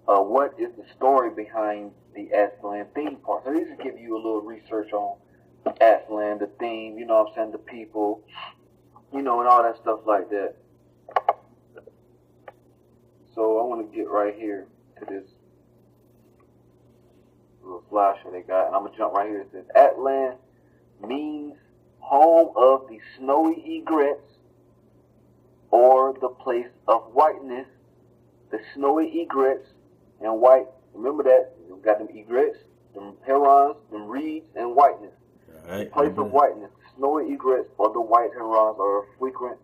what is the story behind the Aztlan theme park. So these will give you a little research on Aztlan, the theme, you know what I'm saying, the people, you know, and all that stuff like that. So I want to get right here to this little slasher they got, and I'm going to jump right here. It says, Aztlan means home of the snowy egrets or the place of whiteness, the snowy egrets and white. Remember that? We got them egrets, them herons, them reeds, and whiteness. Right, the place of whiteness, the snowy egrets or the white herons are a frequent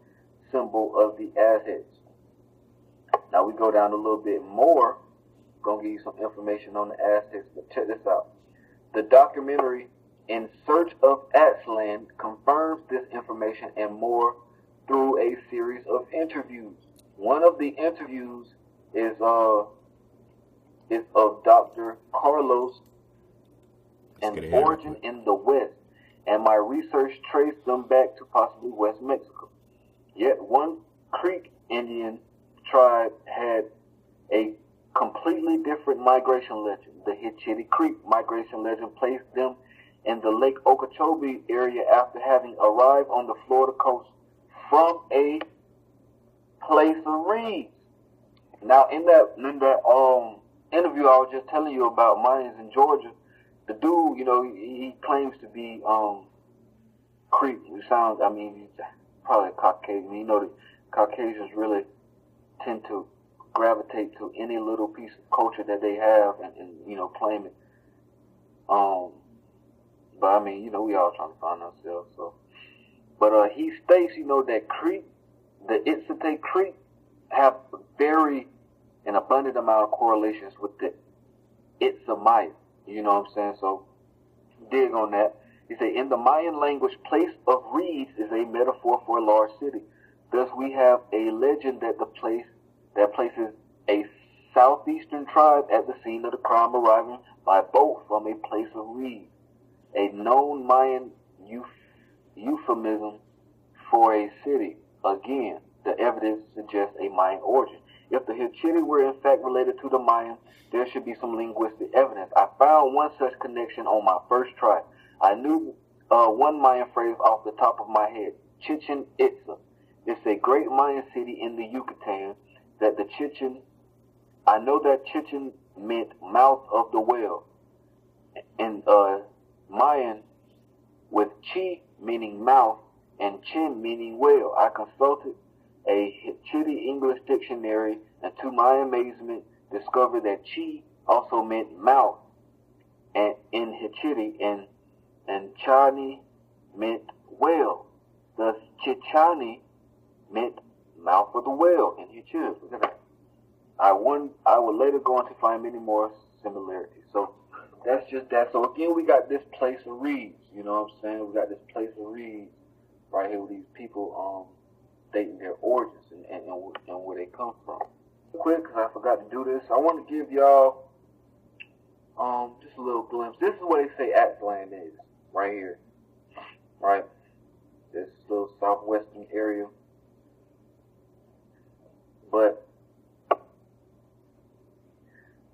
symbol of the Aztecs. Now we go down a little bit more. I'm going to give you some information on the Aztecs, but check this out. The documentary In Search of Aztlan confirms this information and more through a series of interviews. One of the interviews is of Dr. Carlos, An Origin in the West, and my research traced them back to possibly West Mexico. Yet one Creek Indian tribe had a completely different migration legend. The Hitchiti Creek migration legend placed them in the Lake Okeechobee area after having arrived on the Florida coast from a place of reeds. Now, in that interview I was just telling you about, Mayans in Georgia, the dude, he claims to be Creek. He sounds, he's probably Caucasian. The Caucasians really tend to gravitate to any little piece of culture that they have and claim it. But we all trying to find ourselves. So, but he states, that Creek, the Itzite Creek, have an abundant amount of correlations with the Itzamite. You know what I'm saying? So, dig on that. He said, in the Mayan language, place of reeds is a metaphor for a large city. Thus, we have a legend that places a southeastern tribe at the scene of the crime, arriving by boat from a place of reeds. A known Mayan euphemism for a city. Again, the evidence suggests a Mayan origin. If the Hitchiti were in fact related to the Mayans, there should be some linguistic evidence. I found one such connection on my first try. I knew one Mayan phrase off the top of my head, Chichen Itza. It's a great Mayan city in the Yucatan. I know that Chichen meant mouth of the whale. And Mayan with chi meaning mouth and chin meaning whale. I consulted a Hitchiti English dictionary and to my amazement discovered that chi also meant mouth and in Hitchiti and chani meant whale. Thus chichani meant mouth of the whale in Hitchiti. Look at that. I would later go on to find many more similarities. So that's just that. So again, we got this place of reeds. You know what I'm saying? We got this place of reeds right here with these people stating their origins and where they come from. Quick, because I forgot to do this. I want to give y'all just a little glimpse. This is where they say Aztlan is, right here. Right? This little southwestern area. But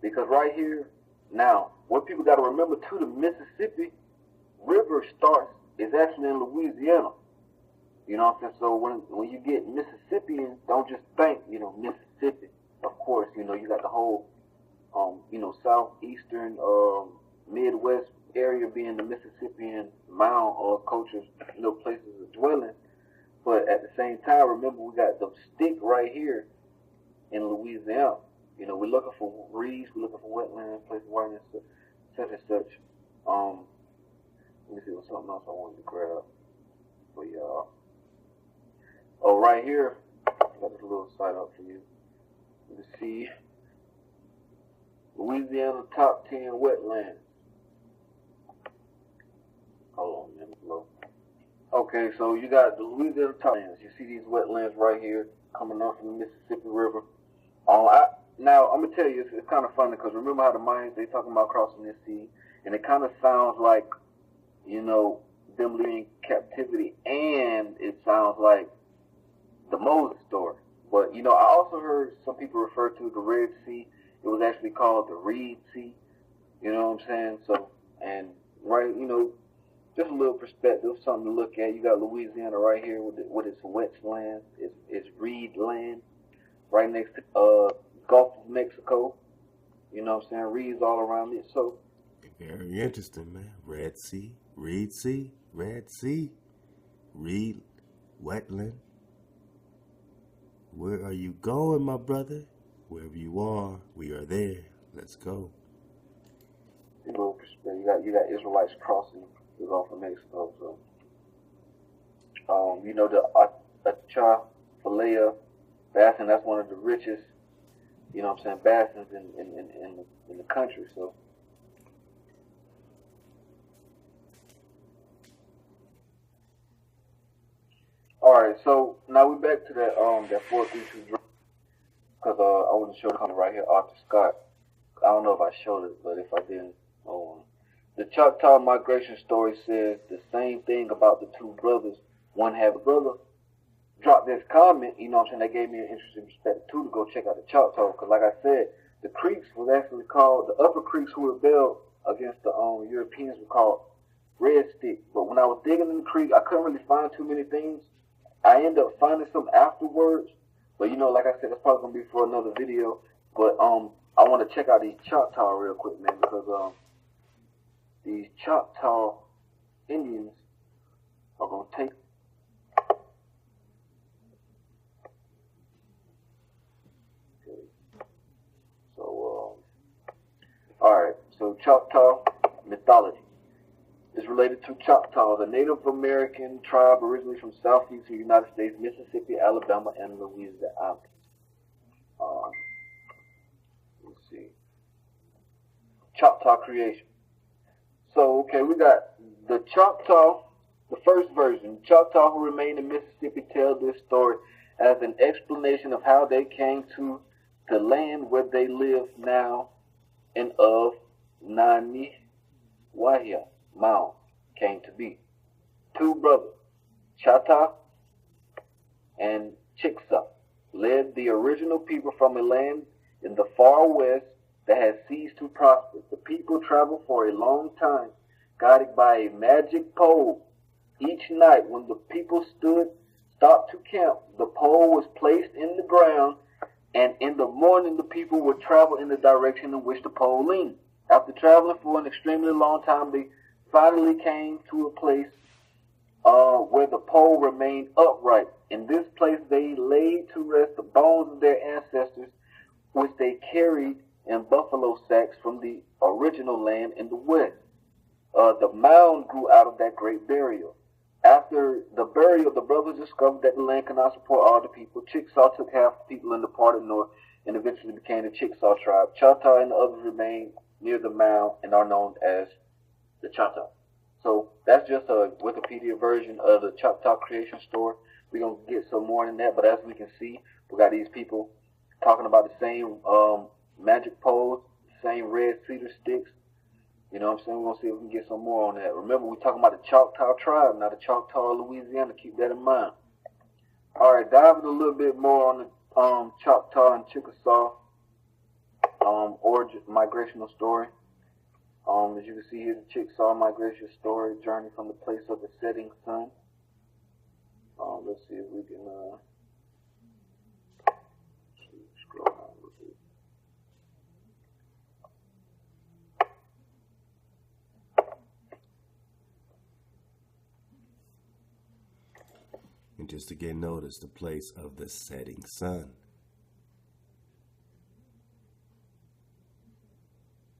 because right here, now, what people got to remember too, the Mississippi River is actually in Louisiana. You know what I'm saying? So when you get Mississippians, don't just think, Mississippi. Of course, you got the whole, southeastern, Midwest area being the Mississippian mound of cultures, places of dwelling. But at the same time, remember, we got the stick right here in Louisiana. We're looking for reeds, we're looking for wetlands, places where such and such. Let me see what's something else I wanted to grab for y'all. Oh, right here, I got this little site up for you. You can see Louisiana top 10 wetlands. Hold on, man, slow. Okay, so you got the Louisiana top lands. You see these wetlands right here coming off from the Mississippi River. Now, I'm going to tell you, it's kind of funny because remember how the Mayans, they talking about crossing this sea, and it kind of sounds like, them living in captivity, and it sounds like the Moses story. But, I also heard some people refer to the Red Sea. It was actually called the Reed Sea. You know what I'm saying? So, and, right, just a little perspective, something to look at. You got Louisiana right here with its wet land, its reed land, right next to Gulf of Mexico. You know what I'm saying? Reeds all around it. So very interesting, man. Red Sea, Reed Sea, Red Sea, Reed, wetland. Where are you going, my brother? Wherever you are, we are there. Let's go. You got Israelites crossing the Gulf of Mexico. So, the Atchafalaya basin, that's one of the richest, basins in the country. So, all right. So now we're back to that 432 drone, because I want to show something right here, Arthur Scott. I don't know if I showed it, but if I didn't, the Choctaw migration story says the same thing about the two brothers. One had a brother drop this comment, that gave me an interesting perspective too, to go check out the Choctaw, because like I said, the Creeks was actually called, the Upper Creeks who rebelled against the Europeans were called Red Stick. But when I was digging in the creek, I couldn't really find too many things. I ended up finding some afterwards, but like I said, that's probably gonna be for another video. But I want to check out these Choctaw real quick, man, because these Choctaw Indians are gonna take. Okay. So all right. So Choctaw mythology is related to Choctaws, a Native American tribe originally from southeastern United States, Mississippi, Alabama, and Louisiana. Let's see. Choctaw creation. So, okay, we got the Choctaw, the first version. Choctaw who remained in Mississippi tell this story as an explanation of how they came to the land where they live now and of Nani Wahia Mound came to be. Two brothers, Chata and Chickasaw, led the original people from a land in the far west that had ceased to prosper. The people traveled for a long time, guided by a magic pole. Each night when the people stopped to camp, the pole was placed in the ground, and in the morning the people would travel in the direction in which the pole leaned. After traveling for an extremely long time, they finally came to a place where the pole remained upright. In this place they laid to rest the bones of their ancestors, which they carried in buffalo sacks from the original land in the west. The mound grew out of that great burial. After the burial, the brothers discovered that the land could not support all the people. Chickasaw took half the people in the part of the north and eventually became the Chickasaw tribe. Choctaw and the others remained near the mound and are known as the Choctaw. So that's just a Wikipedia version of the Choctaw creation story. We're going to get some more than that, but as we can see, we got these people talking about the same magic poles, same red cedar sticks. You know what I'm saying? We're going to see if we can get some more on that. Remember, we're talking about the Choctaw tribe, not the Choctaw of Louisiana. Keep that in mind. All right, diving a little bit more on the Choctaw and Chickasaw origin, migrational story. As you can see here, the Chickasaw migration story, journey from the place of the setting sun. Let's see if we can scroll down a little bit. And just again, notice the place of the setting sun.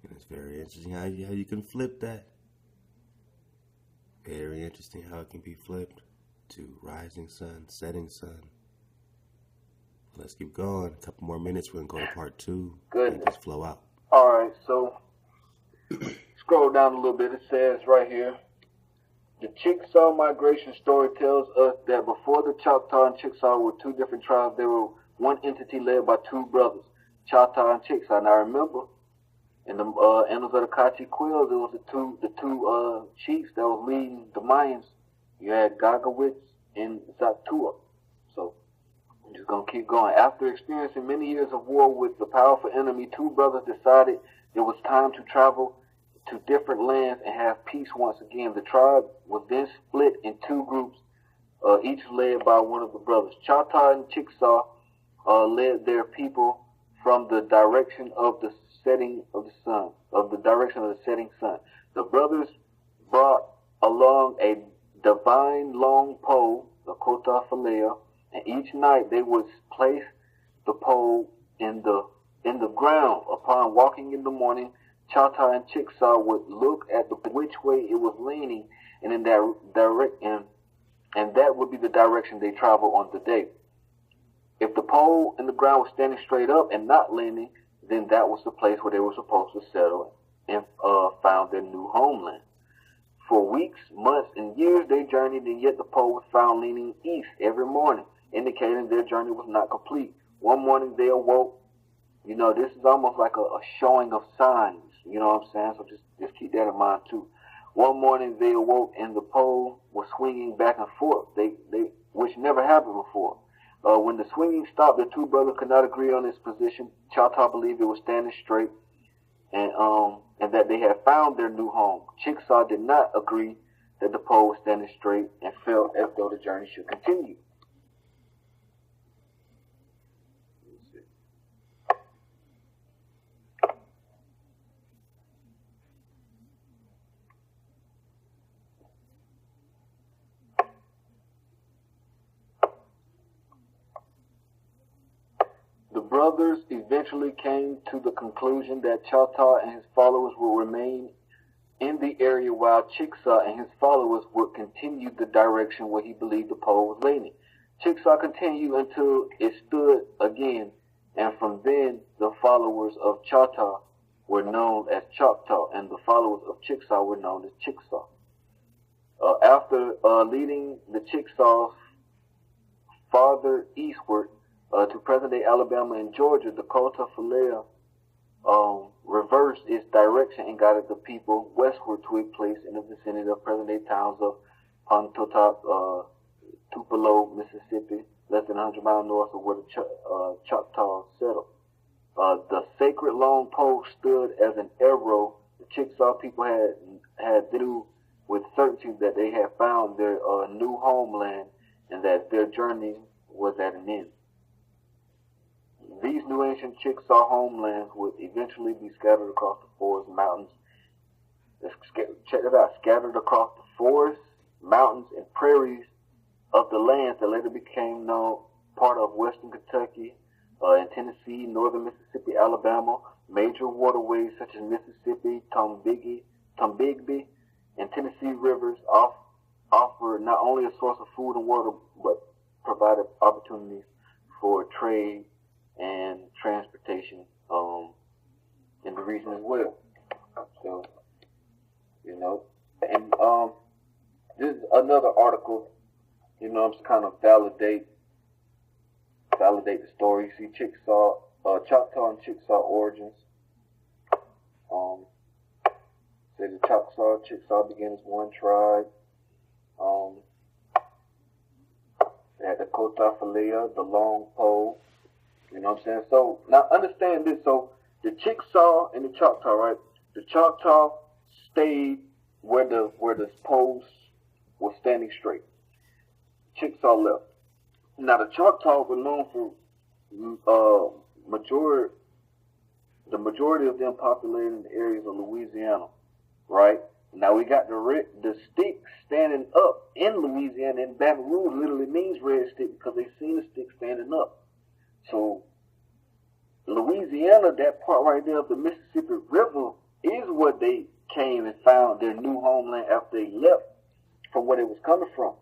And it's very interesting how you can flip that. Very interesting how it can be flipped to rising sun, setting sun. Let's keep going. A couple more minutes. We're going to go to part 2. Good. And just flow out. All right, so scroll down a little bit. It says right here, the Chickasaw migration story tells us that before the Choctaw and Chickasaw were two different tribes, they were one entity led by two brothers, Choctaw and Chickasaw. Now remember, in the Annals of the Kachi Quills, it was the two chiefs that was leading the Mayans. You had Gagawitz and Zatua. So I'm just gonna keep going. After experiencing many years of war with the powerful enemy, two brothers decided it was time to travel to different lands and have peace once again. The tribe was then split in two groups, each led by one of the brothers. Choctaw and Chickasaw led their people from the direction of the setting of the sun, The brothers brought along a divine long pole, the Kota Falea, And each night they would place the pole in the ground. Upon walking in the morning, Choctaw and Chickasaw would look at which way it was leaning, and in that and that would be the direction they traveled on the day. If the pole in the ground was standing straight up and not leaning, then that was the place where they were supposed to settle and found their new homeland. For weeks, months, and years they journeyed, and yet the pole was found leaning east every morning, indicating their journey was not complete. One morning they awoke. You know, this is almost like a showing of signs. You know what I'm saying? So just keep that in mind too. One morning they awoke and the pole was swinging back and forth, which never happened before. When the swinging stopped, the two brothers could not agree on its position. Choctaw believed it was standing straight, and that they had found their new home. Chickasaw did not agree that the pole was standing straight and felt as though the journey should continue. The brothers eventually came to the conclusion that Choctaw and his followers would remain in the area while Chickasaw and his followers would continue the direction where he believed the pole was leaning. Chickasaw continued until it stood again, and from then the followers of Choctaw were known as Choctaw, and the followers of Chickasaw were known as Chickasaw. After leading the Chickasaws farther eastward, to present-day Alabama and Georgia, the Dakota Falea reversed its direction and guided the people westward to a place in the vicinity of present-day towns of Pontotoc, Tupelo, Mississippi, less than 100 miles north of where the Choctaws settled. The sacred long pole stood as an arrow. The Chickasaw people had knew with certainty that they had found their new homeland and that their journey was at an end. These new ancient Chickasaw homelands would eventually be scattered across the forests, mountains. Check it out. Scattered across the forests, mountains, and prairies of the lands that later became known part of western Kentucky and Tennessee, northern Mississippi, Alabama. Major waterways such as Mississippi, Tombigbee, and Tennessee rivers offer not only a source of food and water, but provided opportunities for trade and transportation in the region as well. So, you know, and this is another article, you know, I'm just kind of validate the story. You see Choctaw and Chickasaw origins. Say the Chickasaw began as one tribe. They had the Dakota Falea, the long pole. You know what I'm saying? So now understand this. So the Chickasaw and the Choctaw, right? The Choctaw stayed where the poles was standing straight. Chickasaw left. Now the Choctaw were known for the majority of them populated in the areas of Louisiana, right? Now we got the stick standing up in Louisiana, and Baton Rouge literally means red stick because they seen the stick standing up. So Louisiana, that part right there of the Mississippi River, is what they came and found their new homeland after they left from where they was coming from.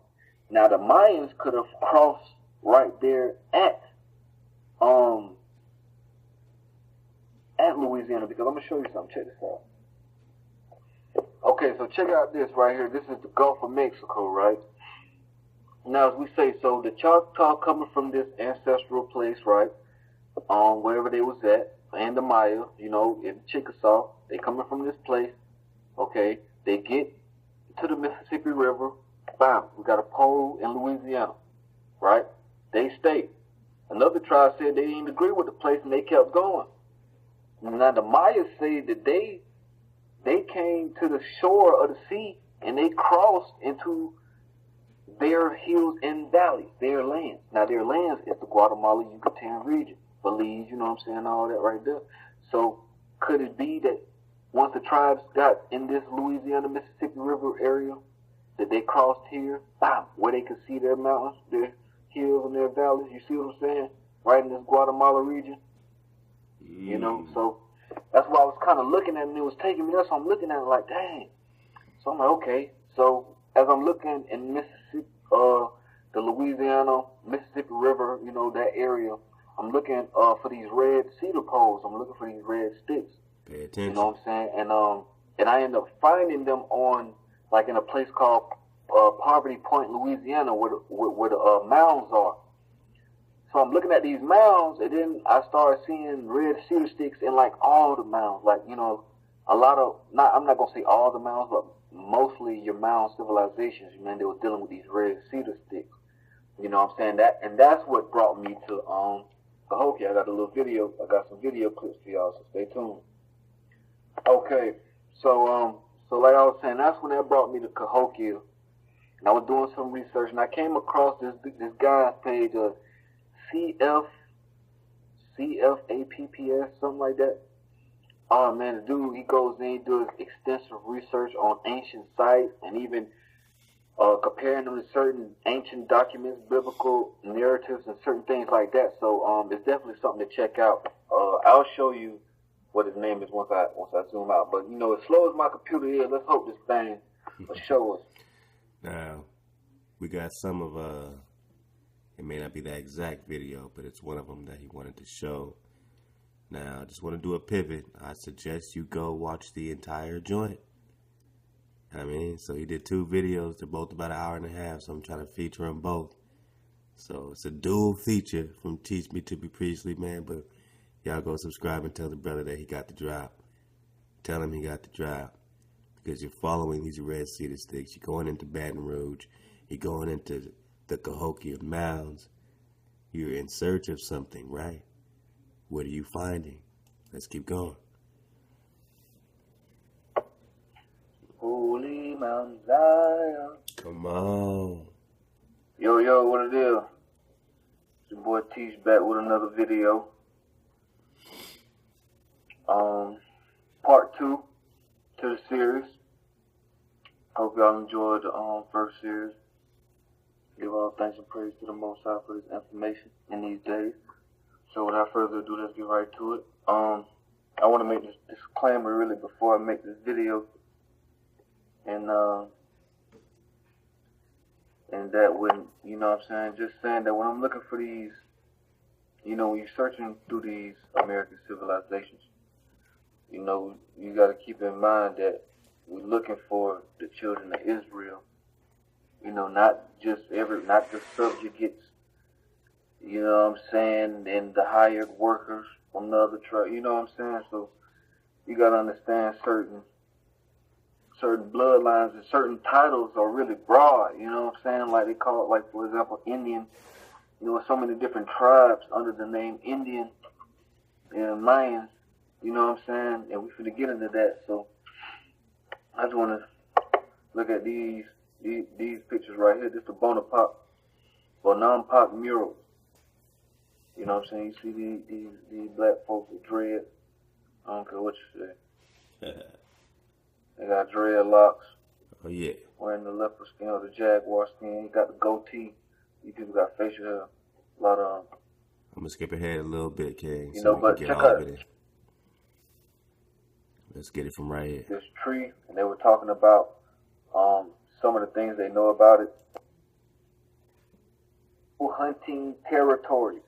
Now the Mayans could have crossed right there at Louisiana, because I'm gonna show you something. Check this out. Okay, so check out this right here. This is the Gulf of Mexico, right? Now, as we say, so the Choctaw coming from this ancestral place, right, wherever they was at, and the Maya, you know, in Chickasaw, they coming from this place, okay, they get to the Mississippi River, bam, we got a pole in Louisiana, right? They stayed. Another tribe said they didn't agree with the place, and they kept going. Now, the Mayas say that they came to the shore of the sea, and they crossed into their hills and valleys, their lands. Now, their lands is the Guatemala, Yucatan region, Belize, you know what I'm saying, all that right there. So, could it be that once the tribes got in this Louisiana, Mississippi River area, that they crossed here, bam, where they could see their mountains, their hills and their valleys. You see what I'm saying? Right in this Guatemala region. You know, so that's why I was kind of looking at it and it was taking me there. So I'm looking at it like, dang. So I'm like, okay. So as I'm looking in Mississippi, the Louisiana, Mississippi River, you know, that area, I'm looking for these red cedar poles. I'm looking for these red sticks. Pay attention. You know what I'm saying? And I end up finding them on, like, in a place called Poverty Point, Louisiana, where the mounds are. So I'm looking at these mounds, and then I started seeing red cedar sticks in, like, all the mounds. Like, you know, a lot of, I'm not going to say all the mounds, but mostly your mound civilizations, man, they were dealing with these red cedar sticks. You know what I'm saying? And that's what brought me to Cahokia. I got a little video. I got some video clips for y'all, so stay tuned. Okay, so like I was saying, that's when that brought me to Cahokia. And I was doing some research, and I came across this guy's page, CFAPPS, something like that. Oh man, the dude, he goes in, he does extensive research on ancient sites, and even comparing them to certain ancient documents, biblical narratives, and certain things like that. So it's definitely something to check out. I'll show you what his name is once I zoom out. But you know, as slow as my computer is, let's hope this thing will show us. Now, we got some of it may not be that exact video, but it's one of them that he wanted to show. Now, I just want to do a pivot. I suggest you go watch the entire joint. I mean, so he did 2 videos. They're both about an hour and a half, so I'm trying to feature them both. So it's a dual feature from Teach Me to Be Priestly, man. But y'all go subscribe and tell the brother that he got the drop. Tell him he got the drop. Because you're following these red cedar sticks. You're going into Baton Rouge. You're going into the Cahokia Mounds. You're in search of something, right? What are you finding? Let's keep going. Holy Mount Zion. Come on. Yo, what it is? It's your boy Teach back with another video. Part 2 to the series. Hope y'all enjoyed the first series. Give all thanks and praise to the Most High for this information in these days. So without further ado, let's get right to it. I want to make this disclaimer really before I make this video. And that when, you know what I'm saying, just saying that when I'm looking for these, you know, when you're searching through these American civilizations, you know, you got to keep in mind that we're looking for the children of Israel. You know, not the subjugates, you know what I'm saying, and the hired workers from the other tribe, you know what I'm saying? So you got to understand certain bloodlines and certain titles are really broad, you know what I'm saying? Like they call it, like, for example, Indian. You know, so many different tribes under the name Indian and Mayans, you know what I'm saying? And we finna get into that. So I just want to look at these pictures right here. This is the Bonaparte murals. You know what I'm saying? You see these black folks with dread. I don't care what you say. They got dreadlocks. Oh, yeah. Wearing the leopard skin or the jaguar skin. You got the goatee. You people got facial hair. A lot of I'm going to skip ahead a little bit, King. You so know, we but can check get all out of it. Let's get it from right here. This tree, and they were talking about some of the things they know about it. Hunting territories.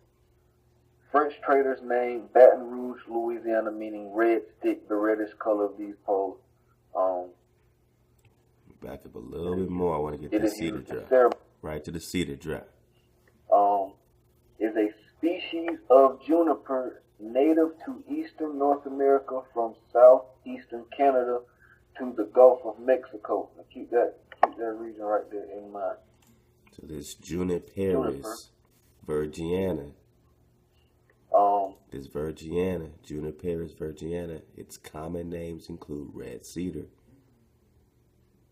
French traders named Baton Rouge, Louisiana, meaning red stick, the reddish color of these poles. Back up a little bit more. I want to get the cedar drop. Right to the cedar drop. Is a species of juniper native to eastern North America from southeastern Canada to the Gulf of Mexico. Now keep that region right there in mind. So this Juniperus virginiana. This virginiana, Juniperus virginiana, its common names include red cedar.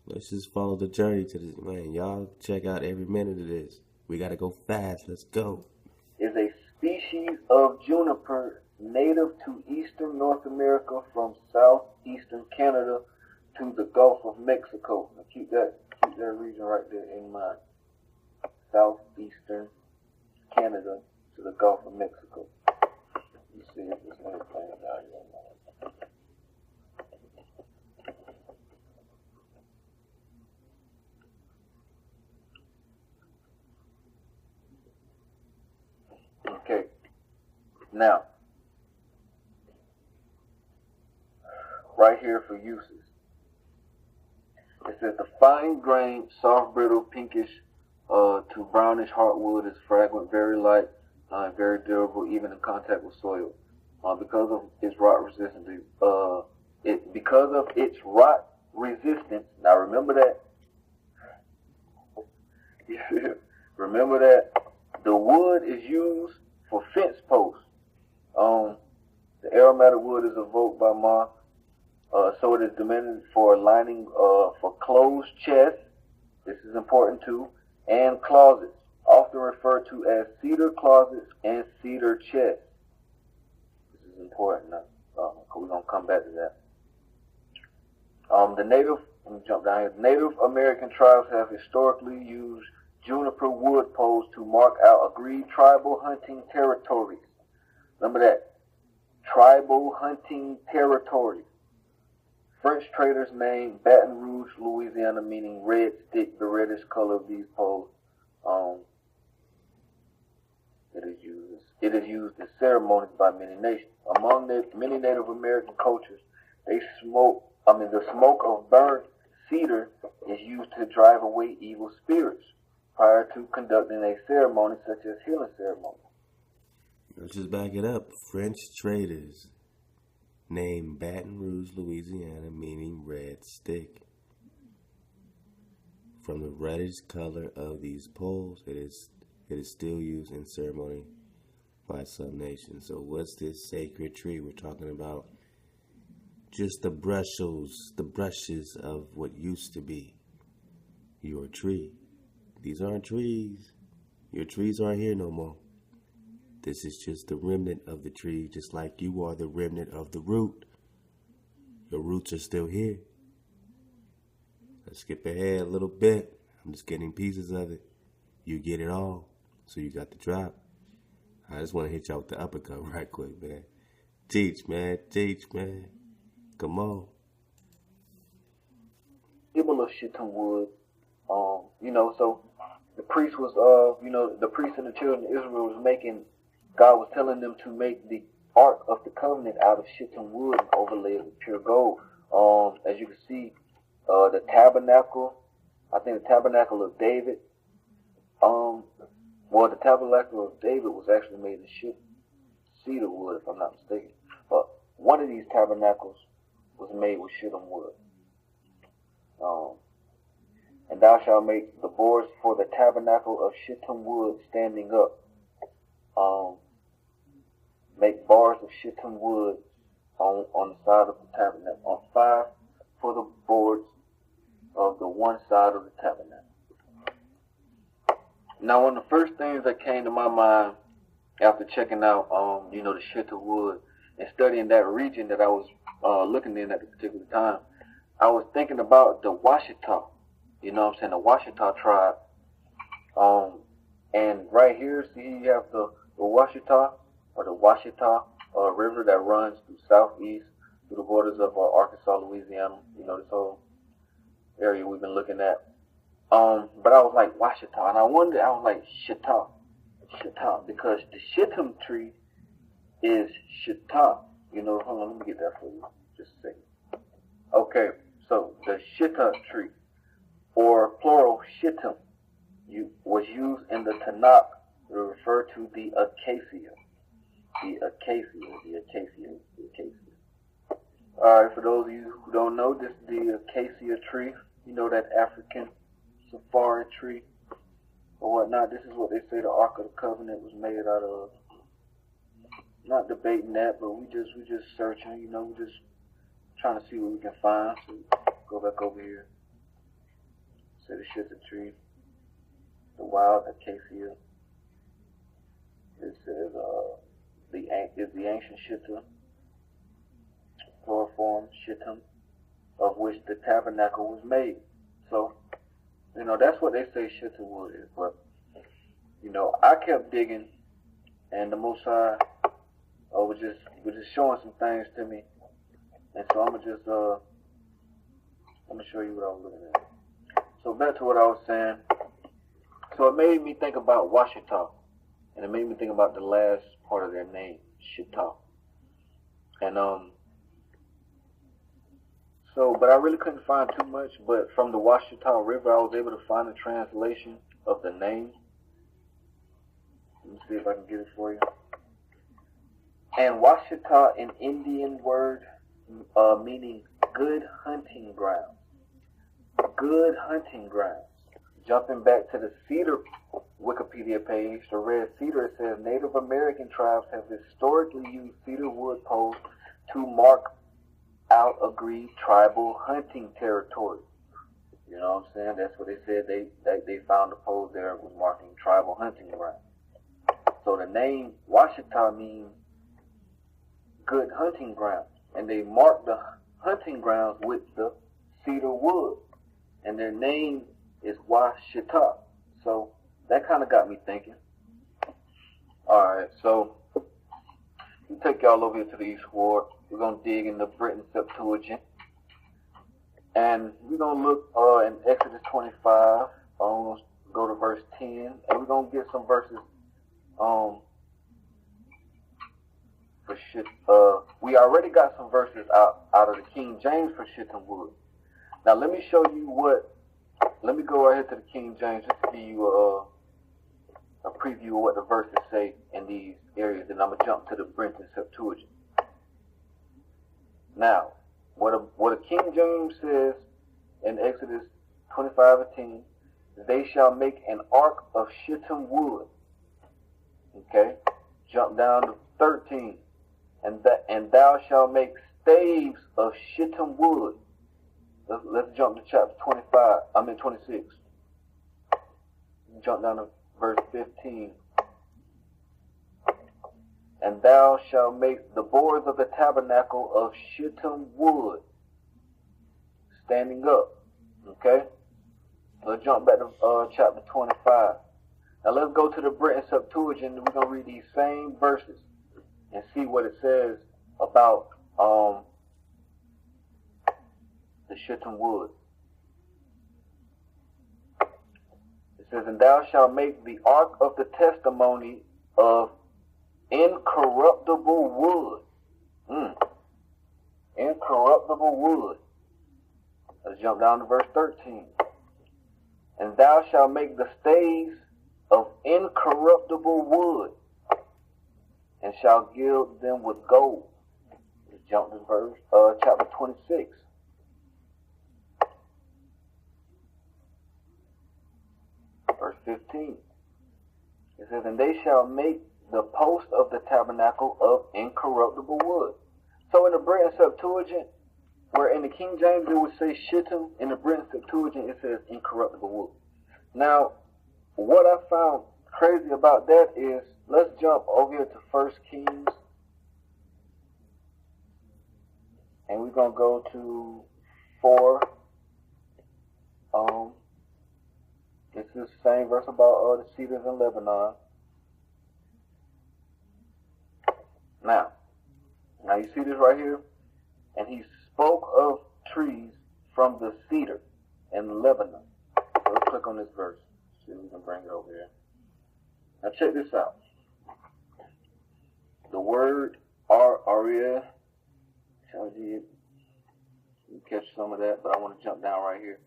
Let's just follow the journey to this. Man, y'all check out every minute of this. We got to go fast. Let's go. Is a species of juniper native to eastern North America from southeastern Canada to the Gulf of Mexico. Now keep that region right there in mind. Southeastern Canada to the Gulf of Mexico. Let's see if there's anything down here. Okay, now, right here for uses. It says the fine-grained, soft, brittle, pinkish to brownish hardwood is fragrant, very light, very durable, even in contact with soil. Because of its rot resistance, now remember that. Remember that the wood is used for fence posts. The aromatic wood is evoked by moth, so it is demanded for lining for closed chests. This is important too, and closets, often referred to as cedar closets and cedar chests. This is important. We're gonna come back to that. Let me jump down here. Native American tribes have historically used juniper wood poles to mark out agreed tribal hunting territories. Remember that. Tribal hunting territories. French traders named Baton Rouge, Louisiana, meaning red stick, the reddish color of these poles. It is used in ceremonies by many nations. Among many Native American cultures, the smoke of burnt cedar is used to drive away evil spirits prior to conducting a ceremony such as healing ceremony. Let's just back it up. French traders named Baton Rouge, Louisiana, meaning red stick. From the reddish color of these poles, it is still used in ceremony by some nations. So what's this sacred tree we're talking about? Just the brushes of what used to be your tree. These aren't trees. Your trees aren't here no more. This is just the remnant of the tree, just like you are the remnant of the root. Your roots are still here. Let's skip ahead a little bit. I'm just getting pieces of it. You get it all. So you got the drop. I just want to hit y'all with the uppercut right quick, man. Teach, man. Teach, man. Come on. People of shittim wood. So the priest was, the priest and the children of Israel was God was telling them to make the Ark of the Covenant out of shittim wood and overlay it with pure gold. As you can see, the tabernacle, I think the tabernacle of David, the tabernacle of David was actually made of cedar wood, if I'm not mistaken. But one of these tabernacles was made with shittim wood. And thou shalt make the boards for the tabernacle of shittim wood standing up. Make bars of shittim wood on the side of the tabernacle. On 5 for the boards of the one side of the tabernacle. Now, one of the first things that came to my mind after checking out, the shittim wood and studying that region that I was looking in at the particular time, I was thinking about the Washita. The Washita tribe. And right here, see, you have the Washita, or the Washita river that runs through southeast, through the borders of Arkansas, Louisiana. This whole area we've been looking at. But I was like, Washita, and I was like, Shita, because the shittim tree is Shita. Hold on, let me get that for you. Just a second. Okay, so the Shita tree, or plural shittim, was used in the Tanakh to refer to the acacia. The acacia. Alright, for those of you who don't know, this is the acacia tree. That African safari tree or whatnot. This is what they say the Ark of the Covenant was made out of. Not debating that, but we just searching, we just trying to see what we can find. So go back over here. Say the shittim tree, the wild acacia. It says the ancient shittim, chloroform shittim, of which the tabernacle was made. So, that's what they say shittim wood is. But, you know, I kept digging, and the Most High was just showing some things to me, and so I'm gonna show you what I was looking at. So back to what I was saying. So it made me think about Washita, and it made me think about the last part of their name, Shita. And but I really couldn't find too much. But from the Washita River, I was able to find a translation of the name. Let me see if I can get it for you. And Washita, an Indian word meaning good hunting ground. Good hunting grounds. Jumping back to the Cedar Wikipedia page, the Red Cedar, it says Native American tribes have historically used cedar wood poles to mark out agreed tribal hunting territory. You know what I'm saying? That's what they said. They found the poles there was marking tribal hunting ground. So the name Washita means good hunting ground, and they marked the hunting grounds with the cedar wood, and their name is Washita. So that kind of got me thinking. Alright, so we take y'all over here to the East Ward. We're going to dig in the Britain Septuagint. And we're going to look in Exodus 25. Go to verse 10. And we're going to get some verses for shit. We already got some verses out of the King James for Shittim Wood. Now let me show you let me go right here to the King James just to give you a preview of what the verses say in these areas, and I'm going to jump to the Brenton Septuagint. Now, what a King James says in Exodus 25:10, they shall make an ark of shittim wood. Okay? Jump down to 13, and thou shalt make staves of shittim wood. Let's jump to chapter 26. Jump down to verse 15. And thou shalt make the boards of the tabernacle of shittim wood, standing up. Okay? Let's jump back to chapter 25. Now let's go to the Britain Septuagint, and we're going to read these same verses and see what it says about the shittim wood. It says, and thou shalt make the ark of the testimony of incorruptible wood. Incorruptible wood. Let's jump down to verse 13. And thou shalt make the staves of incorruptible wood, and shalt gild them with gold. Let's jump to verse chapter 26. Verse 15. It says, and they shall make the post of the tabernacle of incorruptible wood. So in the Britain Septuagint, where in the King James it would say shittim, in the Britain Septuagint it says incorruptible wood. Now, what I found crazy about that is, let's jump over here to 1 Kings, and we're going to go to 4. This is the same verse about the cedars in Lebanon. Now you see this right here? And he spoke of trees from the cedar in Lebanon. So let's click on this verse. See if we can bring it over here. Now check this out. The word Aria, you catch some of that, but I want to jump down right here.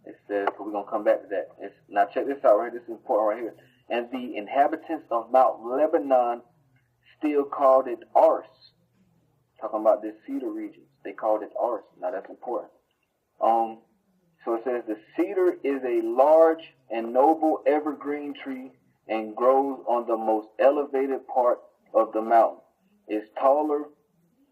It says, so we're going to come back to that. Now check this out right here. This is important right here. And the inhabitants of Mount Lebanon still called it Ars. Talking about this cedar region. They called it Ars. Now that's important. So it says, the cedar is a large and noble evergreen tree and grows on the most elevated part of the mountain. It's taller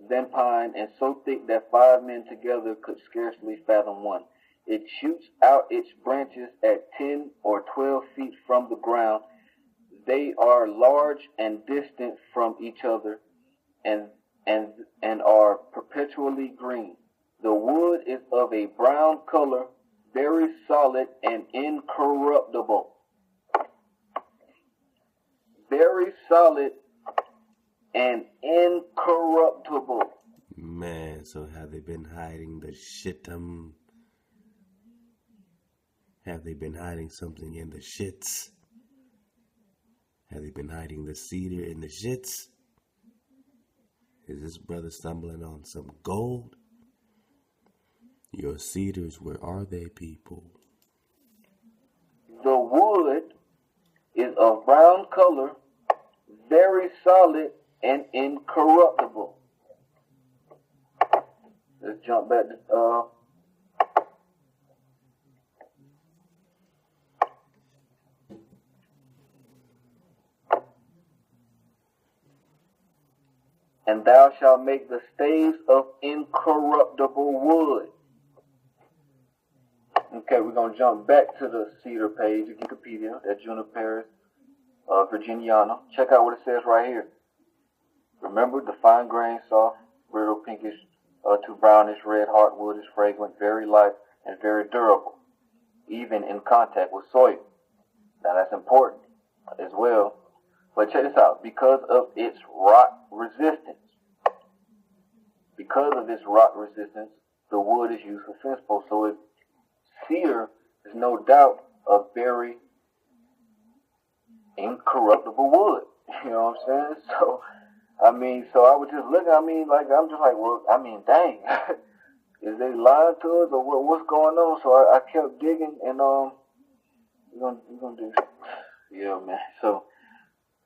than pine and so thick that 5 men together could scarcely fathom one. It shoots out its branches at 10 or 12 feet from the ground. They are large and distant from each other and are perpetually green. The wood is of a brown color, very solid and incorruptible. very solid and incorruptible. Man, so have they been hiding the shittum? Have they been hiding something in the shits? Have they been hiding the cedar in the shits? Is this brother stumbling on some gold? Your cedars, where are they, people? The wood is of brown color, very solid and incorruptible. Let's jump back to and thou shalt make the staves of incorruptible wood. Okay, we're going to jump back to the Cedar page of Wikipedia, that Juniperus virginiana. Check out what it says right here. Remember, the fine grain, soft, brittle, pinkish to brownish red heartwood is fragrant, very light, and very durable, even in contact with soil. Now that's important as well. But check this out. Because of its rot resistance, the wood is used for fence posts. So cedar is no doubt a very incorruptible wood. You know what I'm saying? So I was just looking, I'm just like, well, dang. Is they lying to us or what's going on? So I kept digging and we're gonna do this. Yeah, man. So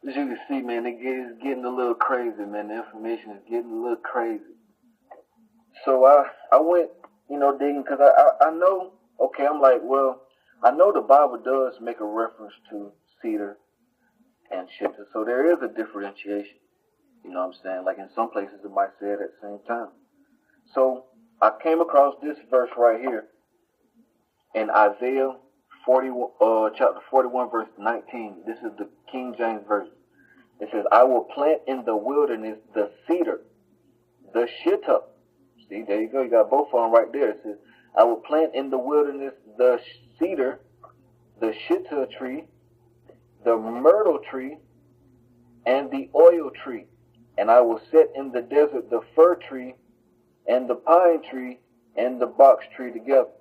as you can see, man, it's getting a little crazy, man. The information is getting a little crazy. So I went, digging because I know, okay, I'm like, well, I know the Bible does make a reference to cedar and shittim. So there is a differentiation. You know what I'm saying? Like in some places it might say it at the same time. So I came across this verse right here in Isaiah 41, chapter 41, verse 19. This is the King James Version. It says, I will plant in the wilderness the cedar, the shittim. See, there you go. You got both of them right there. It says, I will plant in the wilderness the cedar, the shittim tree, the myrtle tree, and the oil tree. And I will set in the desert the fir tree and the pine tree and the box tree together.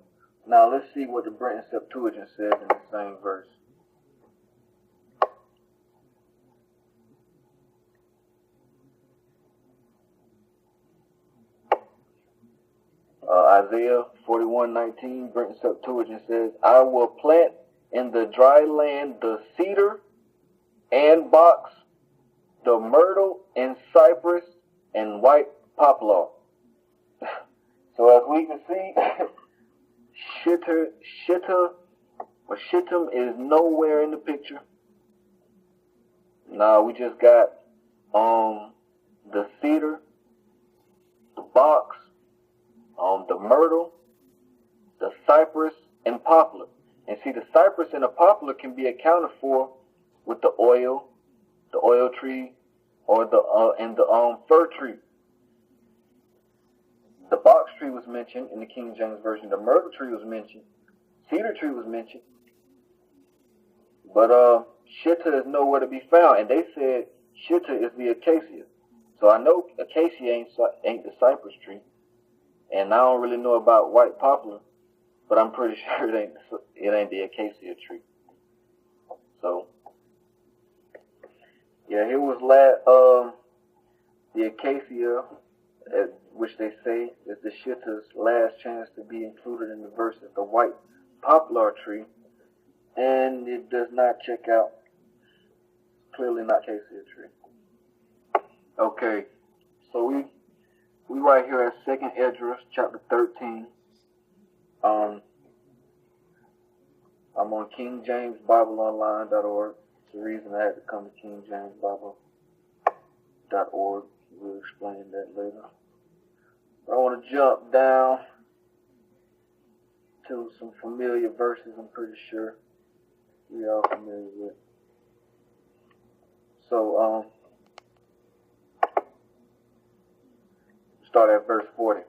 Now let's see what the Britain Septuagint says in the same verse. Isaiah 41:19, Britain Septuagint says, I will plant in the dry land the cedar and box, the myrtle and cypress and white poplar. So as we can see, shittim is nowhere in the picture. Now we just got the cedar, the box, the myrtle, the cypress and poplar. And see, the cypress and the poplar can be accounted for with the oil tree, or the fir tree. The box tree was mentioned in the King James Version. The myrtle tree was mentioned. Cedar tree was mentioned. But shittim is nowhere to be found. And they said shittim is the acacia. So I know acacia ain't the cypress tree. And I don't really know about white poplar, but I'm pretty sure it ain't the acacia tree. So yeah, here was the acacia, which they say is the shittim's last chance to be included in the verse, is the white poplar tree, and it does not check out. Clearly not acacia tree. Okay, so we right here at 2nd Esdras, chapter 13. I'm on KingJamesBibleOnline.org. It's the reason I had to come to KingJamesBible.org. We'll explain that later. I want to jump down to some familiar verses I'm pretty sure we all familiar with. So, start at verse 40.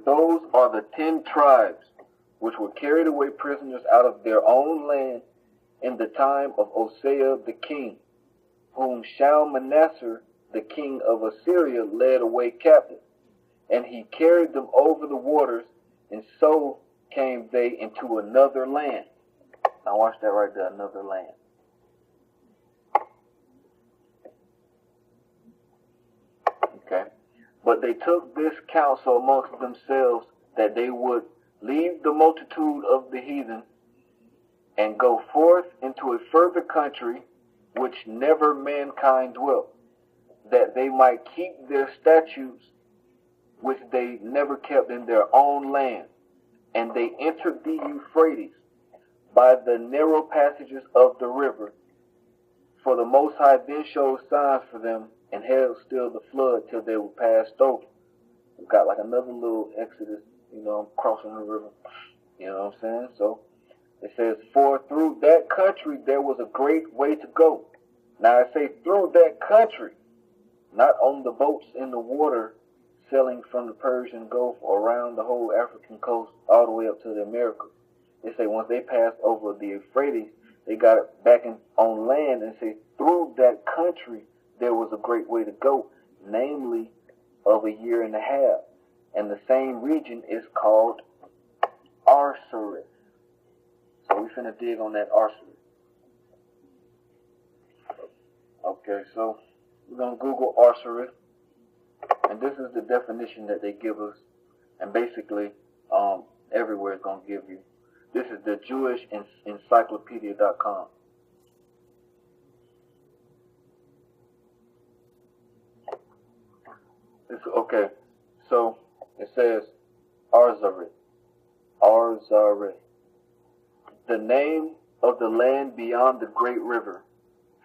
Those are the 10 tribes which were carried away prisoners out of their own land in the time of Osea the king, whom Shalmaneser the king of Assyria led away captive. And he carried them over the waters, and so came they into another land. Now watch that right there, another land. Okay. But they took this counsel amongst themselves, that they would leave the multitude of the heathen and go forth into a further country which never mankind dwelt, that they might keep their statutes which they never kept in their own land. And they entered the Euphrates by the narrow passages of the river. For the Most High then showed signs for them, and held still the flood till they were passed over. We've got like another little exodus, crossing the river. You know what I'm saying? So it says, for through that country there was a great way to go. Now I say through that country, not on the boats in the water sailing from the Persian Gulf around the whole African coast all the way up to the Americas. They say once they passed over the Euphrates, they got it back on land, and say through that country there was a great way to go, namely of a year and a half. And the same region is called Arsareth. So we finna dig on that Arsareth. Okay, so we're gonna Google Arsareth, and this is the definition that they give us, and basically everywhere it's gonna give you. This is the Jewish Encyclopedia.com. Okay, so it says Arsareth. Arsareth. The name of the land beyond the great river,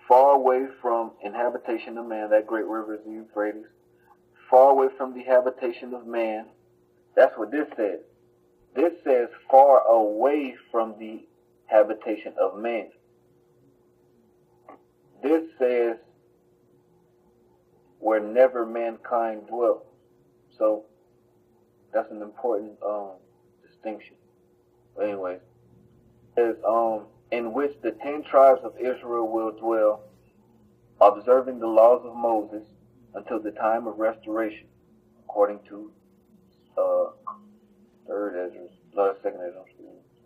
far away from inhabitation of man. That great river is the Euphrates. Far away from the habitation of man. That's what this says. This says far away from the habitation of man. This says where never mankind dwelt. So that's an important distinction. But anyways, it says in which the 10 tribes of Israel will dwell, observing the laws of Moses until the time of restoration, according to second Ezra.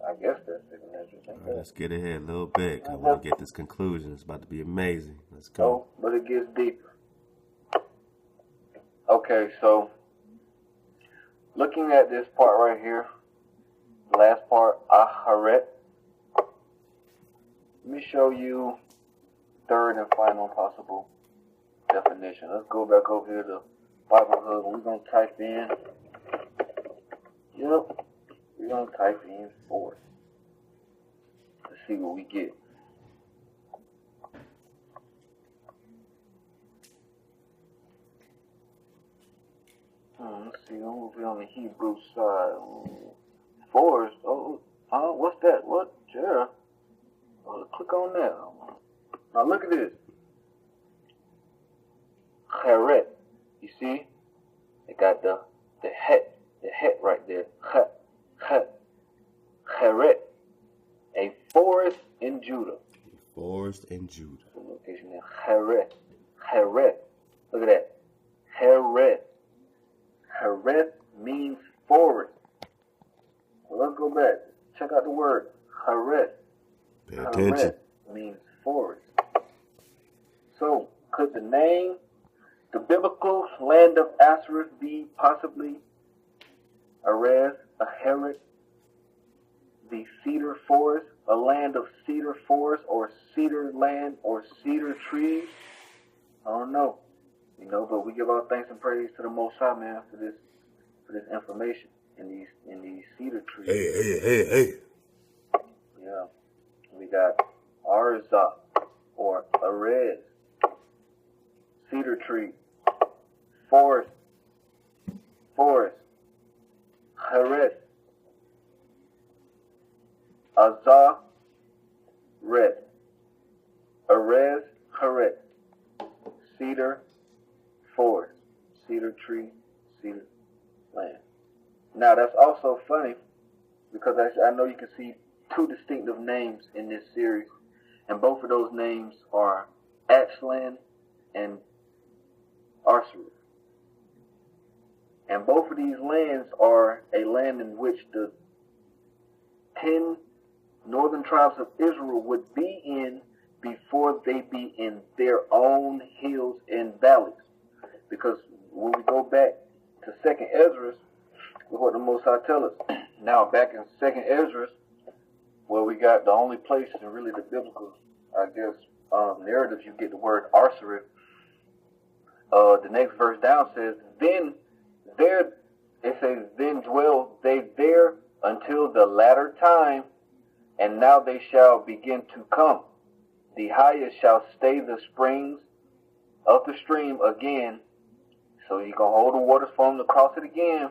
I guess that's second Ezra. All right, let's get ahead a little bit. I want to get this conclusion. It's about to be amazing. Let's go. Oh, but it gets deeper. Okay, so looking at this part right here, the last part, Ahareth. Let me show you third and final possible definition. Let's go back over here to Bible Hub. We're going to type in, we're going to type in force. Let's see what we get. Let's see, we'll be on the Hebrew side. Forest, what's that? What? Jerry? Click on that. Now look at this. Charet. You see? It got the het right there. Charet. A forest in Judah. A forest in Judah. The location there. Charet. Look at that. Charet. Charet means forest. Well, let's go back. Check out the word. Charet. Pay attention. Means forest. So, could the name, the biblical land of Arsareth, be possibly Ahareth, the cedar forest, a land of cedar forest, or cedar land, or cedar trees? I don't know. But we give all thanks and praise to the Most High, man, for this information in these cedar trees. Hey. Yeah. We got Arzah, or Arez, cedar tree, forest, Hareth, Azah, Red, Arez, Hareth, cedar, forest, cedar tree, cedar land. Now that's also funny because I know you can see two distinctive names in this series. And both of those names are Aztlan and Arsareth. And both of these lands are a land in which the 10 northern tribes of Israel would be in before they be in their own hills and valleys. Because when we go back to 2nd Ezra, what the Most High tells us. Now, back in 2nd Ezra, where we got the only place in really the biblical, I guess, narrative you get the word Arsareth, the next verse down says, then there, it says, then dwell they there until the latter time, and now they shall begin to come. The highest shall stay the springs of the stream again. So you can hold the waters for them to cross it again,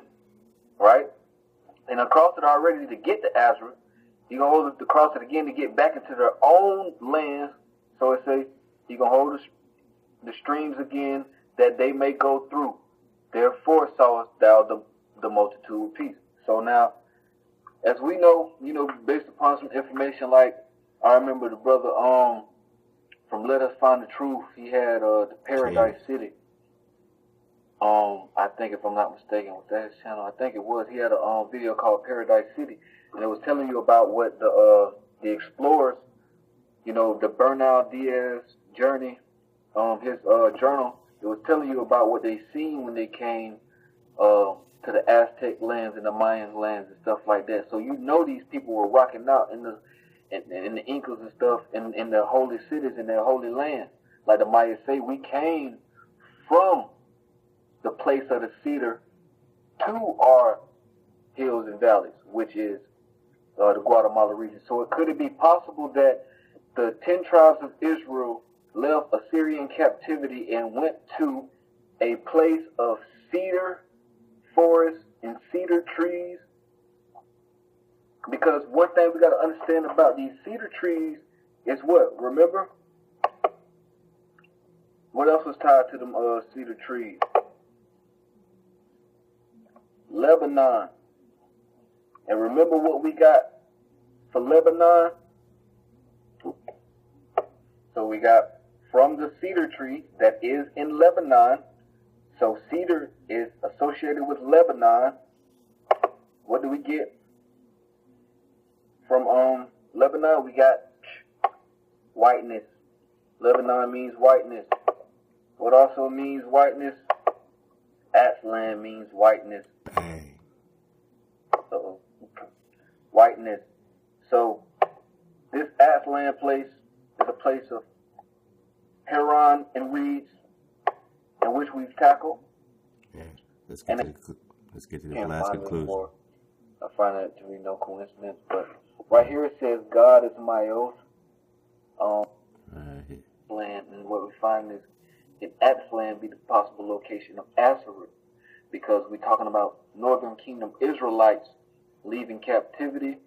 right? And across it already to get to Azareth. You can hold it to cross it again to get back into their own lands. So it says you can hold the streams again that they may go through. Therefore sawest thou the multitude of peace. So now, as we know, based upon some information, like I remember the brother from Let Us Find the Truth, he had the Paradise City. I think, if I'm not mistaken, was that his channel? I think it was. He had a video called Paradise City, and it was telling you about what the explorers, the Bernal Diaz journey, his journal. It was telling you about what they seen when they came to the Aztec lands and the Mayan lands and stuff like that. So these people were rocking out in the Incas and stuff in their holy cities in their holy land. Like the Mayas say, we came from the place of the Cedar to our hills and valleys, which is the Guatemala region. So could it be possible that the 10 tribes of Israel left Assyrian captivity and went to a place of cedar forests and cedar trees? Because one thing we got to understand about these cedar trees is what? Remember? What else was tied to them cedar trees? Lebanon. And remember what we got for Lebanon? So we got from the cedar tree that is in Lebanon. So cedar is associated with Lebanon. What do we get from Lebanon? We got whiteness. Lebanon means whiteness. What also means whiteness? Aztlan means whiteness. So whiteness. So this Aztlan place is a place of heron and reeds, in which we've tackled. Yeah, let's get to the last conclusion. I find that to be no coincidence, but right here it says, God is my oath. Land, and what we find is in Aztlan be the possible location of Arsareth, because we're talking about Northern Kingdom Israelites leaving captivity,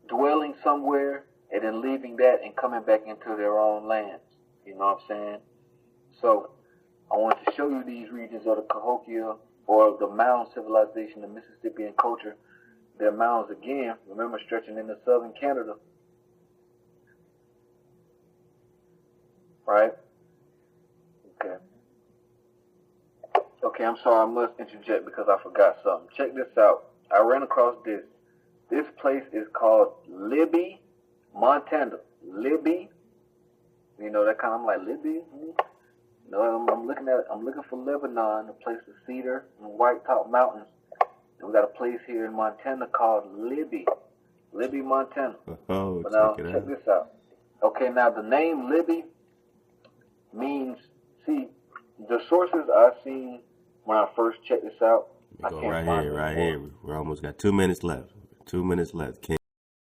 dwelling somewhere, and then leaving that and coming back into their own lands. You know what I'm saying? So I want to show you these regions of the Cahokia, or the mound civilization, the Mississippian culture. Their mounds again, remember, stretching into southern Canada. Right? Okay, I'm sorry, I must interject because I forgot something. Check this out. I ran across this. This place is called Libby, Montana. Libby. That kind of, I'm like, Libby? No, I'm looking for Lebanon, a place of cedar and white top mountains. And we got a place here in Montana called Libby. Libby, Montana. Oh, but now, check this out. Okay, now the name Libby means, see, the sources I've seen when I first checked this out. Right here. We almost got 2 minutes left. 2 minutes left.